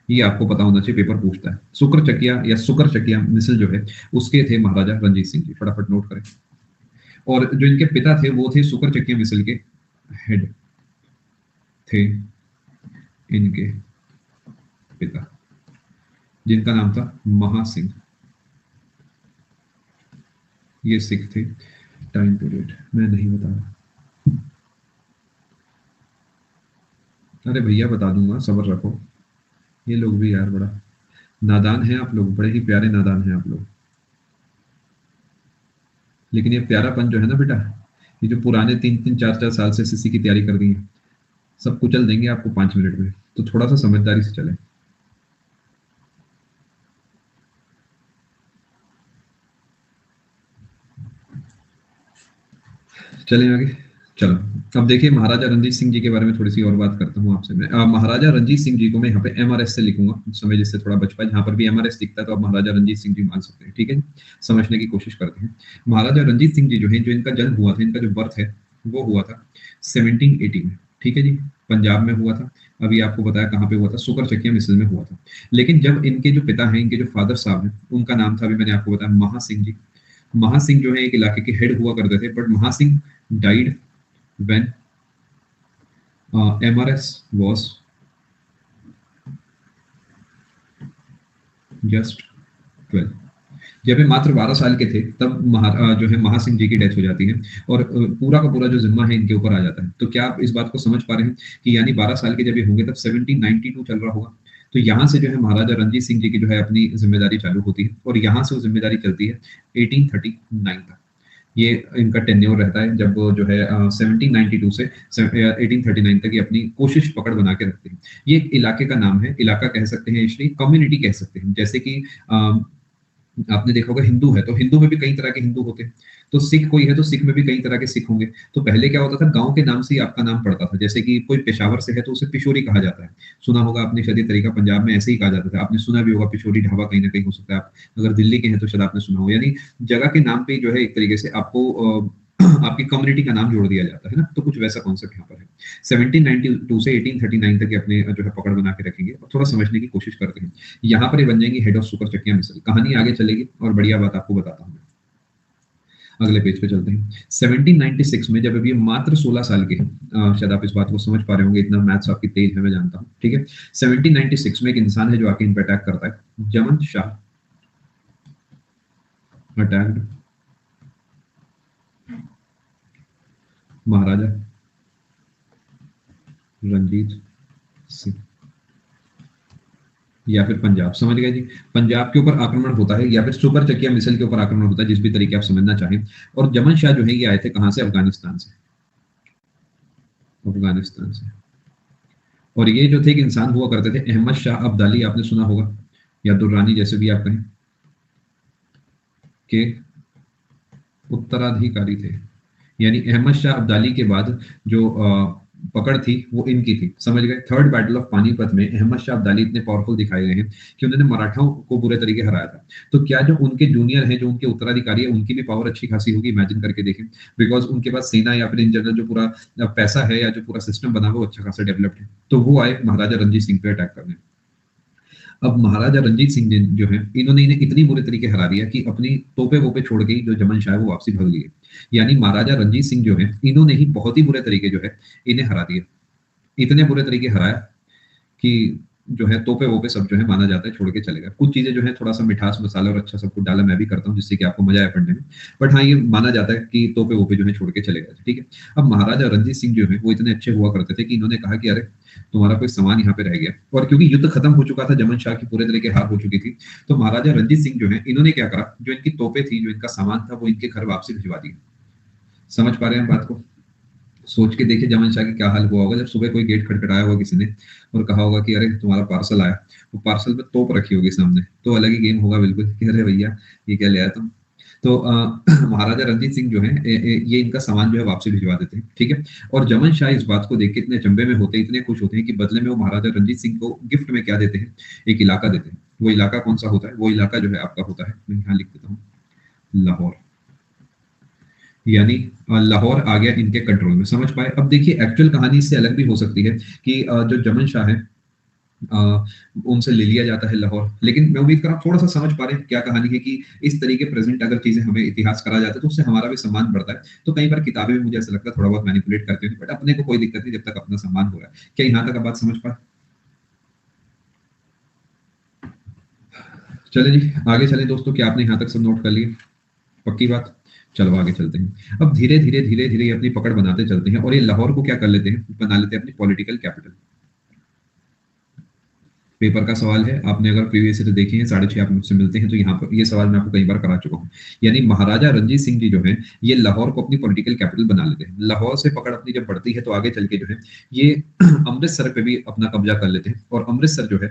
ये आपको पता होना चाहिए, पेपर पूछता है। शुक्र चकिया या शुक्र चकिया मिसल जो है उसके थे महाराजा रंजीत सिंह जी। फटाफट नोट करें। और जो इनके पिता थे वो थे शुक्र चकिया मिसल के हेड थे इनके पिता, जिनका नाम था महासिंह। ये सिख थे। टाइम पीरियड मैं नहीं बता रहा। अरे भैया बता दूंगा, सब्र रखो। ये लोग भी यार बड़ा नादान हैं आप लोग, बड़े ही प्यारे नादान हैं आप लोग। लेकिन ये प्यारापन जो है ना बेटा, ये जो पुराने 3-3 4-4 साल से एसएससी की तैयारी कर दी है, सब कुचल देंगे आपको 5 मिनट में। तो थोड़ा सा समझदारी से चले। चलें आगे। चलो अब देखिए, महाराजा रंजीत सिंह जी के बारे में थोड़ी सी और बात करता हूँ आपसे मैं। महाराजा रंजीत सिंह जी को मैं यहाँ पे एमआरएस से लिखूंगा, समय जिससे थोड़ा बच पाए। जहां पर भी एमआरएस दिखता है तो आप महाराजा रंजीत सिंह जी मान सकते हैं, ठीक है। समझने की कोशिश करते हैं। महाराजा रंजीत सिंह जी जो है, जो इनका जन्म हुआ था, इनका जो बर्थ है वो हुआ था 1780 में, ठीक है जी। पंजाब में हुआ था। अभी आपको बताया कहाँ पे हुआ था, सुकर चकिया मिसल में हुआ था। लेकिन जब इनके जो पिता हैं, इनके जो फादर साहब हैं, उनका नाम था, अभी मैंने आपको बताया, महासिंह जी। महासिंह जो है एक इलाके के हेड हुआ करते थे, but Maha Singh died when MRS was just 12। जब ये मात्र 12 साल के थे तब जो है महासिंह जी की डेथ हो जाती है। और पूरा का पूरा जो जिम्मा है इनके ऊपर आ जाता है। तो क्या आप इस बात को समझ पा रहे हैं कि यानी 12 साल के जब ये होंगे तब 1792 चल रहा होगा। तो यहाँ से जो है महाराजा रंजीत सिंह जी की जो है अपनी जिम्मेदारी चालू होती है, और यहाँ से वो जिम्मेदारी चलती है 1839 तक। ये इनका टेन्योर रहता है, जब वो जो है 1792 से 1839 तक ये अपनी कोशिश पकड़ बना के रखते हैं। ये एक इलाके का नाम है, इलाका कह सकते हैं, इसलिए कम्युनिटी कह सकते हैं। जैसे कि आपने देखा होगा हिंदू है तो हिंदू में भी कई तरह के हिंदू होते हैं। तो सिख कोई है तो सिख में भी कई तरह के सिख होंगे। तो पहले क्या होता था, गांव के नाम से ही आपका नाम पड़ता था। जैसे कि कोई पेशावर से है तो उसे पिशोरी कहा जाता है। सुना होगा आपने शायद ये तरीका, पंजाब में ऐसे ही कहा जाता था। आपने सुना भी होगा पिशोरी ढाबा कहीं ना कहीं हो सकता है। आप अगर दिल्ली के हैं तो शायद आपने सुना हो। यानी जगह के नाम पे जो है एक तरीके से आपको आपकी कम्युनिटी का नाम जोड़ दिया जाता है ना। तो कुछ वैसा कॉन्सेप्ट यहाँ पर है। 1792 से 1839 तक ये अपने जो है पकड़ बना के रखेंगे। और थोड़ा समझने की कोशिश करते हैं। यहाँ पर ये बन जाएंगे हेड ऑफ सुपर चकिया मिसल। कहानी आगे चलेगी और बढ़िया बात आपको बताता हूँ। अगले पेज पे चलते हैं। 1796 में जब अभी ये मात्र 16 साल के हैं, शायद आप इस बात को समझ पा रहे होंगे, इतना मैथ्स आपकी तेज है मैं जानता हूँ, ठीक है। 1796 में एक इंसान है जो आके इन पर अटैक करता है। जमन शाह अटैक्ड महाराजा रंजीत सिंह या फिर पंजाब, समझ गए जी। पंजाब के ऊपर आक्रमण होता है या फिर सुपर चकिया मिसल के ऊपर आक्रमण होता है, जिस भी तरीके आप समझना चाहें। और जमन शाह जो है ये आए थे कहां से? अफगानिस्तान से, अफगानिस्तान से। और ये जो थे एक इंसान हुआ करते थे अहमद शाह अब्दाली, आपने सुना होगा, या दुर्रानी जैसे भी आप कहें, के उत्तराधिकारी थे। यानी अहमद शाह अब्दाली के बाद जो पकड़ थी वो इनकी थी, समझ गए। थर्ड बैटल ऑफ पानीपत में अहमद शाह अब्दाली इतने पावरफुल दिखाए गए हैं कि उन्होंने मराठाओं को बुरे तरीके हराया था। तो क्या जो उनके जूनियर हैं, जो उनके उत्तराधिकारी है, उनकी भी पावर अच्छी खासी होगी? इमेजिन करके देखें, बिकॉज उनके पास सेना या फिर इन जनरल जो पूरा पैसा है या जो पूरा सिस्टम बना हुआ वो अच्छा खासा डेवलप्ड है। तो वो आए महाराजा रंजीत सिंह पे अटैक करने। अब महाराजा रंजीत सिंह जो है इन्होंने इन्हें इतनी बुरे तरीके हरा दिया कि अपनी तोपे वोपे छोड़ के जो जमन शाह है वो वापसी भाग लिए। यानी महाराजा रंजीत सिंह जो है इन्होंने ही बहुत ही बुरे तरीके जो है इन्हें हरा दिया, इतने बुरे तरीके हराया कि जो है तोपे वोपे सब जो है माना जाता है छोड़ के चलेगा। कुछ चीजें जो है थोड़ा सा मिठास मसाला और अच्छा सब कुछ डाला मैं भी करता हूँ जिससे कि आपको मजा आए पढ़ने में, बट हाँ ये माना जाता है कि तोपे वोपे जो है छोड़ के चलेगा, ठीक है। अब महाराजा रंजीत सिंह जो है वो इतने अच्छे हुआ करते थे कि इन्होंने कहा कि अरे तुम्हारा कोई सामान यहाँ पे रह गया, और क्योंकि युद्ध खत्म हो चुका था, जमन शाह की पूरे तरीके हार हो चुकी थी, तो महाराजा रंजीत सिंह जो है इन्होंने क्या करा, जो इनकी तोपे थी, जो इनका सामान था, वो इनके घर वापसी भिजवा दी। समझ पा रहे हैं बात को? सोच के देखिए जमन शाह की क्या हाल हुआ होगा जब सुबह कोई गेट खटखटाया होगा किसी ने और कहा होगा कि अरे तुम्हारा पार्सल आया, वो पार्सल में तोप रखी होगी सामने, तो अलग ही गेम होगा बिल्कुल कि अरे भैया ये क्या ले आया तुम। तो महाराजा रंजीत सिंह जो है ये इनका सामान जो है वापसी भिजवा देते हैं, ठीक है। और जमन शाह इस बात को देख के इतने चंबे में होते हैं, इतने खुश होते हैं कि बदले में वो महाराजा रंजीत सिंह को गिफ्ट में क्या देते हैं, एक इलाका देते हैं। वो इलाका कौन सा होता है? वो इलाका जो है आपका होता है, मैं यहाँ लिख देता हूँ, लाहौर। यानी लाहौर आ गया इनके कंट्रोल में, समझ पाए? अब देखिए एक्चुअल कहानी इससे अलग भी हो सकती है कि जो जमन शाह है उनसे ले लिया जाता है लाहौर, लेकिन मैं उम्मीद कर रहा हूँ थोड़ा सा समझ पा रहे हैं क्या कहानी है कि इस तरीके प्रेजेंट अगर चीजें हमें इतिहास करा जाता है तो उससे हमारा भी सम्मान बढ़ता है। तो कई बार किताबें भी मुझे ऐसा लगता है थोड़ा बहुत मैनिपुलेट करते हैं, बट अपने को कोई दिक्कत नहीं जब तक अपना सम्मान हो रहा है। क्या यहाँ तक आप बात समझ पाए? चले जी आगे चले दोस्तों, क्या आपने यहाँ तक सब नोट कर लिया? पक्की बात? चलो आगे चलते हैं। अब धीरे धीरे धीरे धीरे अपनी पकड़ बनाते चलते हैं और ये लाहौर को क्या कर लेते हैं, बना लेते हैं अपनी पॉलिटिकल कैपिटल। पेपर का सवाल है, आपने अगर प्रीवियस से देखे हैं 6:30 आप मुझसे मिलते हैं तो यहाँ पर ये सवाल मैं आपको कई बार करा चुका हूँ। यानी महाराजा रंजीत सिंह जी जो है ये लाहौर को अपनी पॉलिटिकल कैपिटल बना लेते हैं। लाहौर से पकड़ अपनी जब बढ़ती है तो आगे चल के जो है ये अमृतसर पे भी अपना कब्जा कर लेते हैं। और अमृतसर जो है,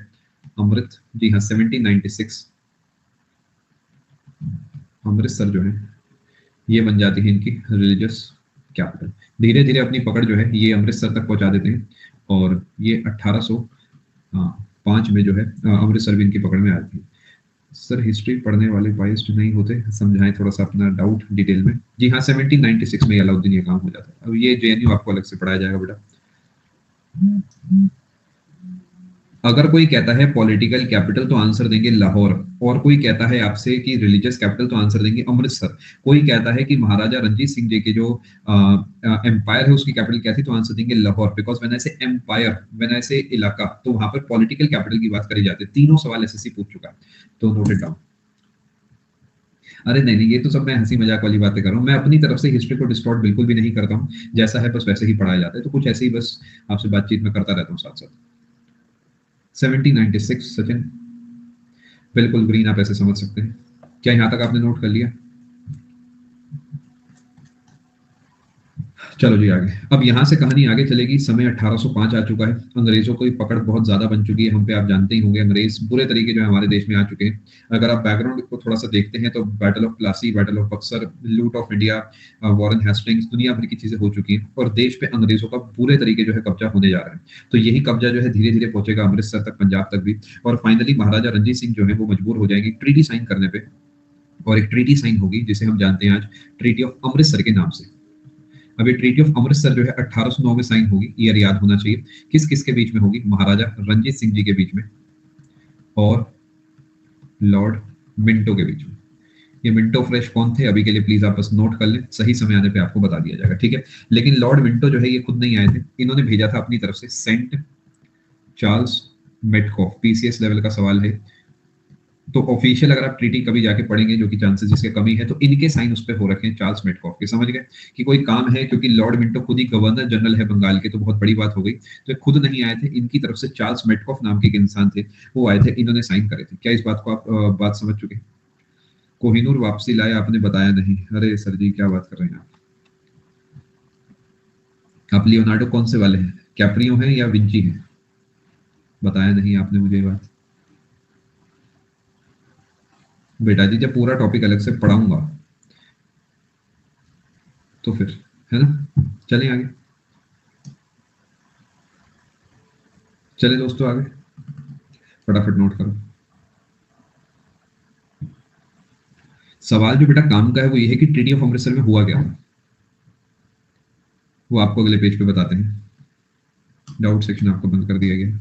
अमृत जी हाँ 1796 अमृतसर जो है ये बन जाती है इनकी रिलीजियस कैपिटल। धीरे धीरे अपनी पकड़ जो है ये अमृतसर तक पहुंचा देते हैं और ये 1805 में जो है अमृतसर भी इनकी पकड़ में आती है। सर हिस्ट्री पढ़ने वाले बाइस्ड नहीं होते, समझाएं थोड़ा सा अपना डाउट डिटेल में। जी हाँ 1796 में अलाउद्दीन ये काम हो जाता है। अब ये जेएनयू आपको अलग से पढ़ाया जाएगा बेटा। अगर कोई कहता है पॉलिटिकल कैपिटल तो आंसर देंगे लाहौर, और कोई कहता है आपसे कि रिलीजियस कैपिटल तो आंसर देंगे अमृतसर। कोई कहता है कि महाराजा रंजीत सिंह जी के जो एम्पायर है उसकी कैपिटल क्या थी, तो आंसर देंगे लाहौर, बिकॉज व्हेन आई से एम्पायर, व्हेन आई से इलाका, तो वहां पर पॉलिटिकल कैपिटल की बात करी जाती है। तीनों सवाल एसएससी पूछ चुका है, तो नोट इट डाउन। अरे नहीं नहीं, ये तो सब मैं हंसी मजाक वाली बातें कर रहा हूँ, मैं अपनी तरफ से हिस्ट्री को डिस्टॉर्ट बिल्कुल भी नहीं करता हूँ, जैसा है बस वैसे ही पढ़ाया जाता है। तो कुछ ऐसे ही बस आपसे बातचीत में करता रहता हूँ साथ साथ। 1796 सचिन, बिल्कुल ग्रीन आप ऐसे समझ सकते हैं। क्या यहाँ तक आपने नोट कर लिया? चलो जी आगे। अब यहाँ से कहानी आगे चलेगी। समय 1805 आ चुका है, अंग्रेजों की पकड़ बहुत ज्यादा बन चुकी है हम पे, आप जानते ही होंगे अंग्रेज बुरे तरीके जो है हमारे देश में आ चुके हैं। अगर आप बैकग्राउंड को थोड़ा सा देखते हैं तो battle of Plassey, battle of Buxar, लूट ऑफ इंडिया, वॉरेन हेस्टिंग्स, दुनिया भर की चीजें हो चुकी हैं और देश पे अंग्रेजों का बुरे तरीके जो है कब्जा होने जा रहा है। तो यही कब्जा जो है धीरे धीरे पहुंचेगा अमृतसर तक, पंजाब तक भी, और फाइनली महाराजा रंजीत सिंह जो है वो मजबूर हो जाएंगे ट्रीटी साइन करने पे। और एक ट्रीटी साइन होगी जिसे हम जानते हैं आज ट्रीटी ऑफ अमृतसर के नाम से। अब ये ट्रीटी ऑफ अमृतसर जो है 1809 में साइन होगी, ईयर याद होना चाहिए। किस किस के बीच में होगी? महाराजा रंजीत सिंह जी के बीच में और लॉर्ड मिंटो के बीच में। ये मिंटो फ्रेश कौन थे अभी के लिए प्लीज आप बस नोट कर लें, सही समय आने पे आपको बता दिया जाएगा, ठीक है। लेकिन लॉर्ड मिंटो जो है ये खुद नहीं आए थे, इन्होंने भेजा था अपनी तरफ से sent Charles Metcalfe. PCS level का सवाल है, तो ऑफिशियल अगर आप ट्रीटी कभी जाके पढ़ेंगे, जो कि चांसेस जिसके कमी है, तो इनके साइन उस पे हो रखे हैं चार्ल्स मेटकॉफ के, समझ गए कि कोई काम है, क्योंकि लॉर्ड मिंटो खुद ही गवर्नर जनरल है बंगाल के, तो बहुत बड़ी बात हो गई। तो ये खुद नहीं आए थे, इनकी तरफ से चार्ल्स मेटकॉफ नाम के एक इंसान थे, वो आए थे, इन्होंने साइन करे थे। क्या इस बात को आप बात समझ चुके हैं? कोहिनूर वापसी लाए, आपने बताया नहीं। अरे सर जी क्या बात कर रहे हैं आप लियोनार्डो कौन से वाले हैं, कैप्रियो हैं या विंची हैं? बताया नहीं आपने मुझे ये बात। बेटा जी जब पूरा टॉपिक अलग से पढ़ाऊंगा तो फिर, है ना, चलें आगे, चले दोस्तों आगे, फटाफट नोट करो। सवाल जो बेटा काम का है वो ये है कि ट्रीटी ऑफ अमृतसर में हुआ क्या था, वो आपको अगले पेज पे बताते हैं। डाउट सेक्शन आपको बंद कर दिया गया।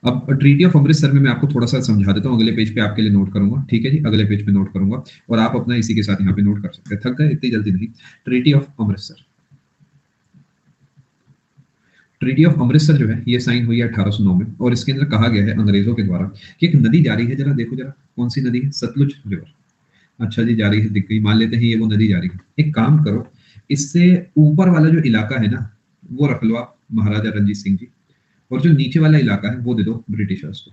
अब ट्रीटी ऑफ अमृतसर में मैं आपको थोड़ा सा समझा देता हूँ, अगले पेज पे आपके लिए नोट करूंगा, ठीक है जी, अगले पेज पे नोट करूंगा, और आप अपना इसी के साथ यहाँ पे नोट कर सकते हैं। थक गए इतनी जल्दी नहीं। Treaty of Amritsar, treaty of Amritsar जो है ये साइन हुई है 1809 में, और इसके अंदर कहा गया है अंग्रेजों के द्वारा कि एक नदी जा रही है, जरा देखो जरा कौन सी नदी है, सतलुज रिवर। अच्छा जी जा रही है, दिख गई, मान लेते हैं ये वो नदी जा रही है। एक काम करो, इससे ऊपर वाला जो इलाका है ना वो रख लो आप, महाराजा रणजीत सिंह जी, और जो नीचे वाला इलाका है वो दे दो ब्रिटिशर्स को।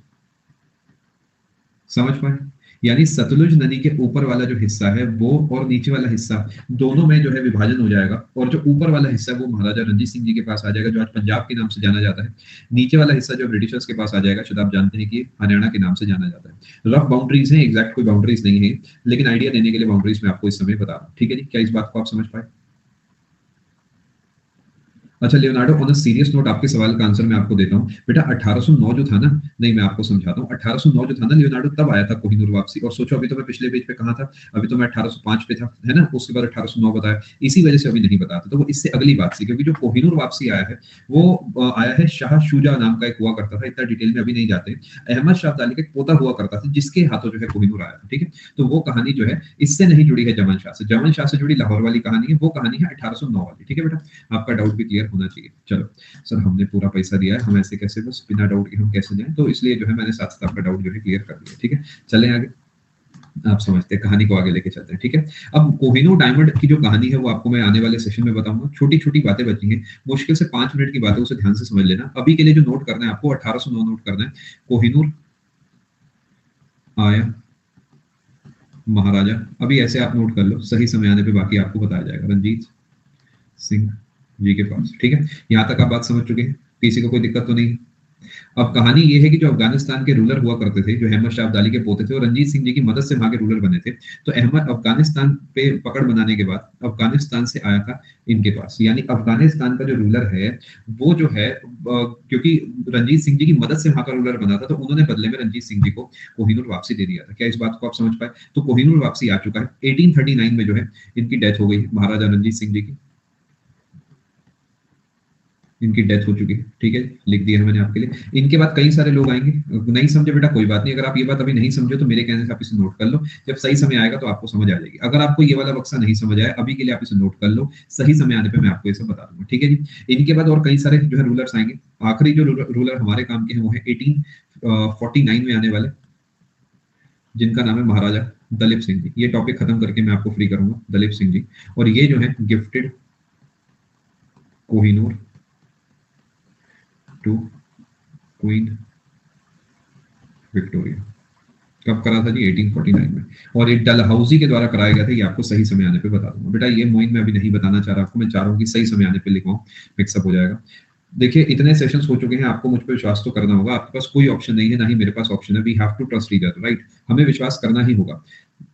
समझ पाए? यानी सतलुज नदी के ऊपर वाला जो हिस्सा है वो, और नीचे वाला हिस्सा, दोनों में जो है विभाजन हो जाएगा, और जो ऊपर वाला हिस्सा है वो महाराजा रणजीत सिंह जी के पास आ जाएगा, जो आज पंजाब के नाम से जाना जाता है। नीचे वाला हिस्सा जो ब्रिटिशर्स के पास आ जाएगा, शायद आप जानते हैं कि हरियाणा के नाम से जाना जाता है। रफ बाउंड्रीज है, एग्जैक्ट कोई बाउंड्रीज नहीं है, लेकिन आइडिया देने के लिए बाउंड्रीज में आपको इस समय बता रहा हूँ, ठीक है जी। क्या इस बात को आप समझ पाए? अच्छा Leonardo, on a serious note आपके सवाल का आंसर मैं आपको देता हूँ बेटा। 1809 जो था ना, नहीं मैं आपको समझाता हूँ, 1809 जो था ना लियोनार्डो, तब आया था कोहिनूर वापसी। और सोचो अभी तो मैं पिछले पेज पे कहाँ था, अभी तो मैं 1805 पे था, है ना, उसके बाद 1809 बताया, इसी वजह से अभी नहीं बताता। तो वो इससे अगली बात थी, क्योंकि जो कोहिनूर वापसी आया है वो आया है शाह शुजा नाम का एक हुआ करता था, इतना डिटेल में अभी नहीं जाते। अहमद शाह अब्दाली का एक पोता हुआ करता था जिसके हाथों जो है कोहिनूर आया था, ठीक है। तो वो कहानी जो है इससे नहीं जुड़ी है जमन शाह से, जमन शाह से जुड़ी लाहौर वाली कहानी है, वो कहानी है 1809 वाली, ठीक है बेटा। आपका डाउट भी क्लियर होना चाहिए। चलो सर हमने पूरा पैसा दिया है, हम ऐसे कैसे बस बिना डाउट के हम कैसे जाएं, तो इसलिए जो है मैंने साथ साथ आपका डाउट जो है क्लियर कर दिया, ठीक है। चलें आगे, आप समझते हैं, कहानी को आगे लेके चलते हैं, ठीक है। अब कोहिनूर डायमंड की जो कहानी है वो आपको मैं आने वाले सेशन में बताऊंगा। छोटी छोटी बातें बची हैं, मुश्किल से 5 मिनट की बात है, उसे ध्यान से समझ लेना। अभी के लिए जो नोट करना है आपको 1809 नोट करना है। कोहिनूर आया महाराजा, अभी ऐसे आप नोट कर लो, सही समय आने पे बाकी आपको बताया जाएगा, रणजीत सिंह जी के पास, ठीक है। यहाँ तक आप बात समझ चुके हैं, किसी को कोई दिक्कत तो नहीं? अब कहानी ये है कि जो अफगानिस्तान के रूलर हुआ करते थे, जो अहमद शाह अब्दाली के पोते थे, और रंजीत सिंह जी की मदद से वहां के रूलर बने थे। तो अहमद अफगानिस्तान पे पकड़ बनाने के बाद अफगानिस्तान से आया था इनके पास, यानी अफगानिस्तान का जो रूलर है वो जो है, क्योंकि रंजीत सिंह जी की मदद से वहां का रूलर बना था, तो उन्होंने बदले में रंजीत सिंह जी को कोहिनूर वापसी दे दिया था। क्या इस बात को आप समझ पाए? तो कोहिनूर वापसी आ चुका है। 1839 में जो है इनकी डेथ हो गई, महाराजा रंजीत सिंह जी की, इनकी डेथ हो चुकी है, ठीक है, लिख दिया है मैंने आपके लिए। इनके बाद कई सारे लोग आएंगे, नहीं समझे बेटा कोई बात नहीं, अगर आप ये बात अभी नहीं समझे तो मेरे कहने से आप इसे नोट कर लो, जब सही समय आएगा तो आपको समझ आ जाएगी। अगर आपको ये वाला बक्सा नहीं समझ आया अभी के लिए आप इसे नोट कर लो, सही समय आने पर मैं आपको ये सब बता दूंगा, ठीक है जी। इनके बाद और कई सारे जो है रूलर्स आएंगे। आखिरी जो रूलर हमारे काम के हैं वो है 1849 में आने वाले, जिनका नाम है महाराजा दलीप सिंह जी। ये टॉपिक खत्म करके मैं आपको फ्री करूंगा, दलीप सिंह जी। और ये जो है gifted Kohinoor to Queen Victoria. कब करा था जी? 1849 में। और ये डलहौजी के द्वारा कराया गया था, ये आपको सही समय आने पे बता दूंगा बेटा। ये मोइन में अभी नहीं बताना चाह रहा आपको, मैं चाह रहा हूँ कि सही समय आने पे लिखवाऊं, मिक्सअप हो जाएगा। देखिए इतने सेशंस हो चुके हैं, आपको मुझ पर विश्वास तो करना होगा। आपके पास कोई ऑप्शन नहीं है, ना ही मेरे पास ऑप्शन है। We have to trust each other, right? हमें विश्वास करना ही होगा।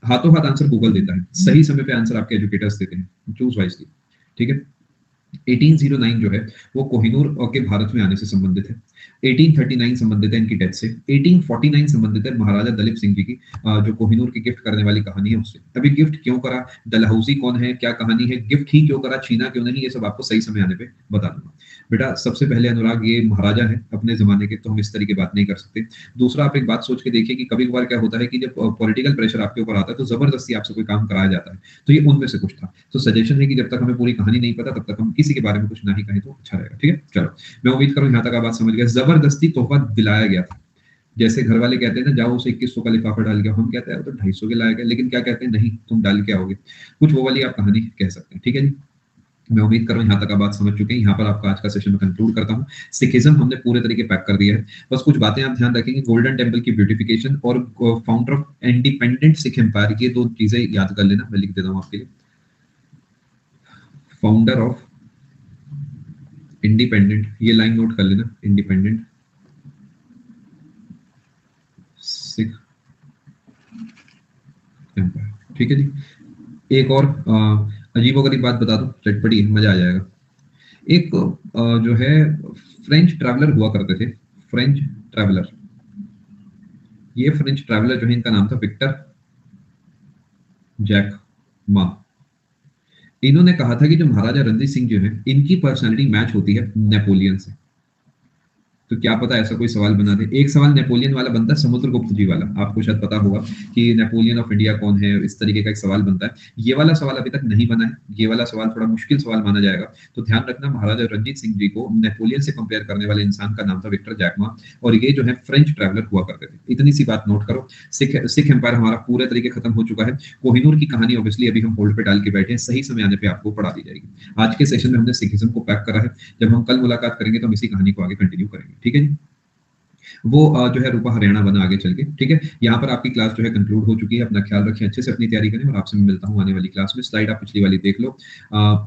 हाथों हाथ आंसर गूगल देता है, सही समय पे आंसर आपके एजुकेटर्स देते हैं, चूज वाइजली, ठीक है। 1809 जो है वो कोहिनूर के भारत में आने से संबंधित है। 1839 संबंधित है इनकी डेथ से। 1849 संबंधित है महाराजा दलीप सिंह जी की जो कोहिनूर की गिफ्ट करने वाली कहानी है उससे। अभी गिफ्ट क्यों करा, डलहौजी कौन है, क्या कहानी है, गिफ्ट ही क्यों करा, छीना क्यों नहीं, ये सब आपको सही समय आने पे बता दूंगा बेटा। सबसे पहले अनुराग ये महाराजा है अपने जमाने के, तो हम इस तरह की बात नहीं कर सकते। दूसरा, आप एक बात सोच के देखिए कि कभी कभार क्या होता है कि जब पॉलिटिकल प्रेशर आपके ऊपर आता है तो जबरदस्ती आपसे कोई काम कराया जाता है, तो ये उनमें से कुछ था। तो सजेशन है कि जब तक हमें पूरी कहानी नहीं पता तब तक हम किसी के बारे में कुछ ना ही कहें तो अच्छा रहेगा, ठीक है। चलो मैं उम्मीद करूं यहाँ तक आप बात समझ गए। जबरदस्ती तोहफा दिलाया गया था, जैसे घर वाले कहते हैं ना, जाओ उसे 2100 का लिफाफा डाल के आओ, हम कहते हैं तो 250 के लायक है, लेकिन क्या कहते हैं, नहीं तुम डाल के आओगे। कुछ वो वाली आप कहानी कह सकते हैं, ठीक है जी। मैं उम्मीद कर रहा हूँ यहाँ तक आप बात समझ चुके हैं। यहाँ पर आपका आज का सेशन में कंक्लूड करता हूँ। सिखिज्म हमने पूरे तरीके पैक कर दिया है। बस कुछ बातें आप ध्यान रखेंगे, गोल्डन टेम्पल की ब्यूटिफिकेशन और founder of independent Sikh empire, ये 2 चीजें याद कर लेना, मैं लिख देता हूँ आपके लिए। फाउंडर ऑफ इंडिपेंडेंट, ये लाइन नोट कर लेना, इंडिपेंडेंट सिख एम्पायर, ठीक है जी। एक और अजीबोगरीब बात बता दो, चटपटी, मजा आ जाएगा। एक जो है फ्रेंच ट्रैवलर हुआ करते थे, फ्रेंच ट्रैवलर। ये फ्रेंच ट्रैवलर जो है, इनका नाम था विक्टर जैक मा। इन्होंने कहा था कि जो महाराजा रणजीत सिंह जो है, इनकी पर्सनालिटी मैच होती है नेपोलियन से। तो क्या पता ऐसा कोई सवाल बना दे। एक सवाल नेपोलियन वाला बनता है, समुद्रगुप्त जी वाला, आपको शायद पता होगा कि नेपोलियन ऑफ इंडिया कौन है, इस तरीके का एक सवाल बनता है। ये वाला सवाल अभी तक नहीं बना है, ये वाला सवाल थोड़ा मुश्किल सवाल माना जाएगा। तो ध्यान रखना, महाराजा रणजीत सिंह जी को नेपोलियन से कंपेयर करने वाले इंसान का नाम था विक्टर जैकमा, और ये जो है फ्रेंच ट्रैवलर हुआ करते थे। इतनी सी बात नोट करो। सिख एम्पायर हमारा पूरे तरीके खत्म हो चुका है। कोहिनूर की कहानी ऑब्वियसली अभी हम होल्ड पे डाल के बैठे हैं, सही समय आने पे आपको पढ़ा दी जाएगी। आज के सेशन में हमने सिखिज्म को पैक करा है। जब हम कल मुलाकात करेंगे तो हम इसी कहानी को आगे कंटिन्यू करेंगे, ठीक है जी। वो जो है रूपा हरियाणा बना आगे चल के, ठीक है। यहाँ पर आपकी क्लास जो है कंक्लूड हो चुकी है। अपना ख्याल रखें, अच्छे से अपनी तैयारी करें, और आपसे मैं मिलता हूँ आने वाली क्लास में। स्लाइड आप पिछली वाली देख लो।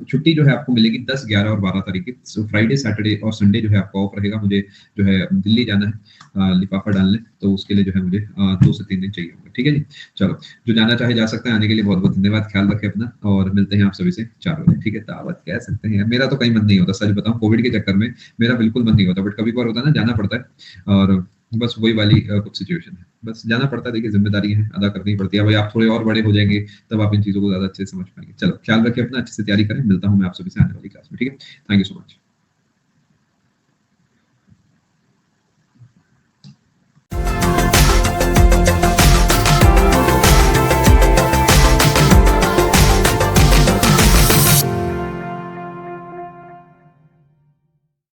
छुट्टी जो है आपको मिलेगी 10, 11 और 12 तारीख की। फ्राइडे, सैटरडे और संडे जो है आपका ऑफ रहेगा। मुझे जो है दिल्ली जाना है लिफाफा डालने, तो उसके लिए जो है मुझे 2 से 3 दिन चाहिए होगा, ठीक है जी। चलो, जो जाना चाहे जा सकते हैं। आने के लिए बहुत बहुत धन्यवाद। ख्याल रखें अपना, और मिलते हैं आप सभी से 4 बजे, ठीक है। दावत कह सकते हैं, मेरा तो कहीं मन नहीं होता, सच बताऊं, कोविड के चक्कर में मेरा बिल्कुल मन नहीं होता, बट कभी कभार होता है ना, जाना पड़ता है। और बस वही वाली कुछ सिचुएशन है, बस जाना पड़ता है। देखिए, जिम्मेदारी है, अदा करनी पड़ती है। भाई आप थोड़े और बड़े हो जाएंगे, तब आप इन चीजों को ज्यादा अच्छे से समझ पाएंगे। चलो, ख्याल रखें अपना, अच्छे से तैयारी करें। मिलता हूं मैं आप सभी से आने वाली क्लास में, ठीक है। Thank you so much.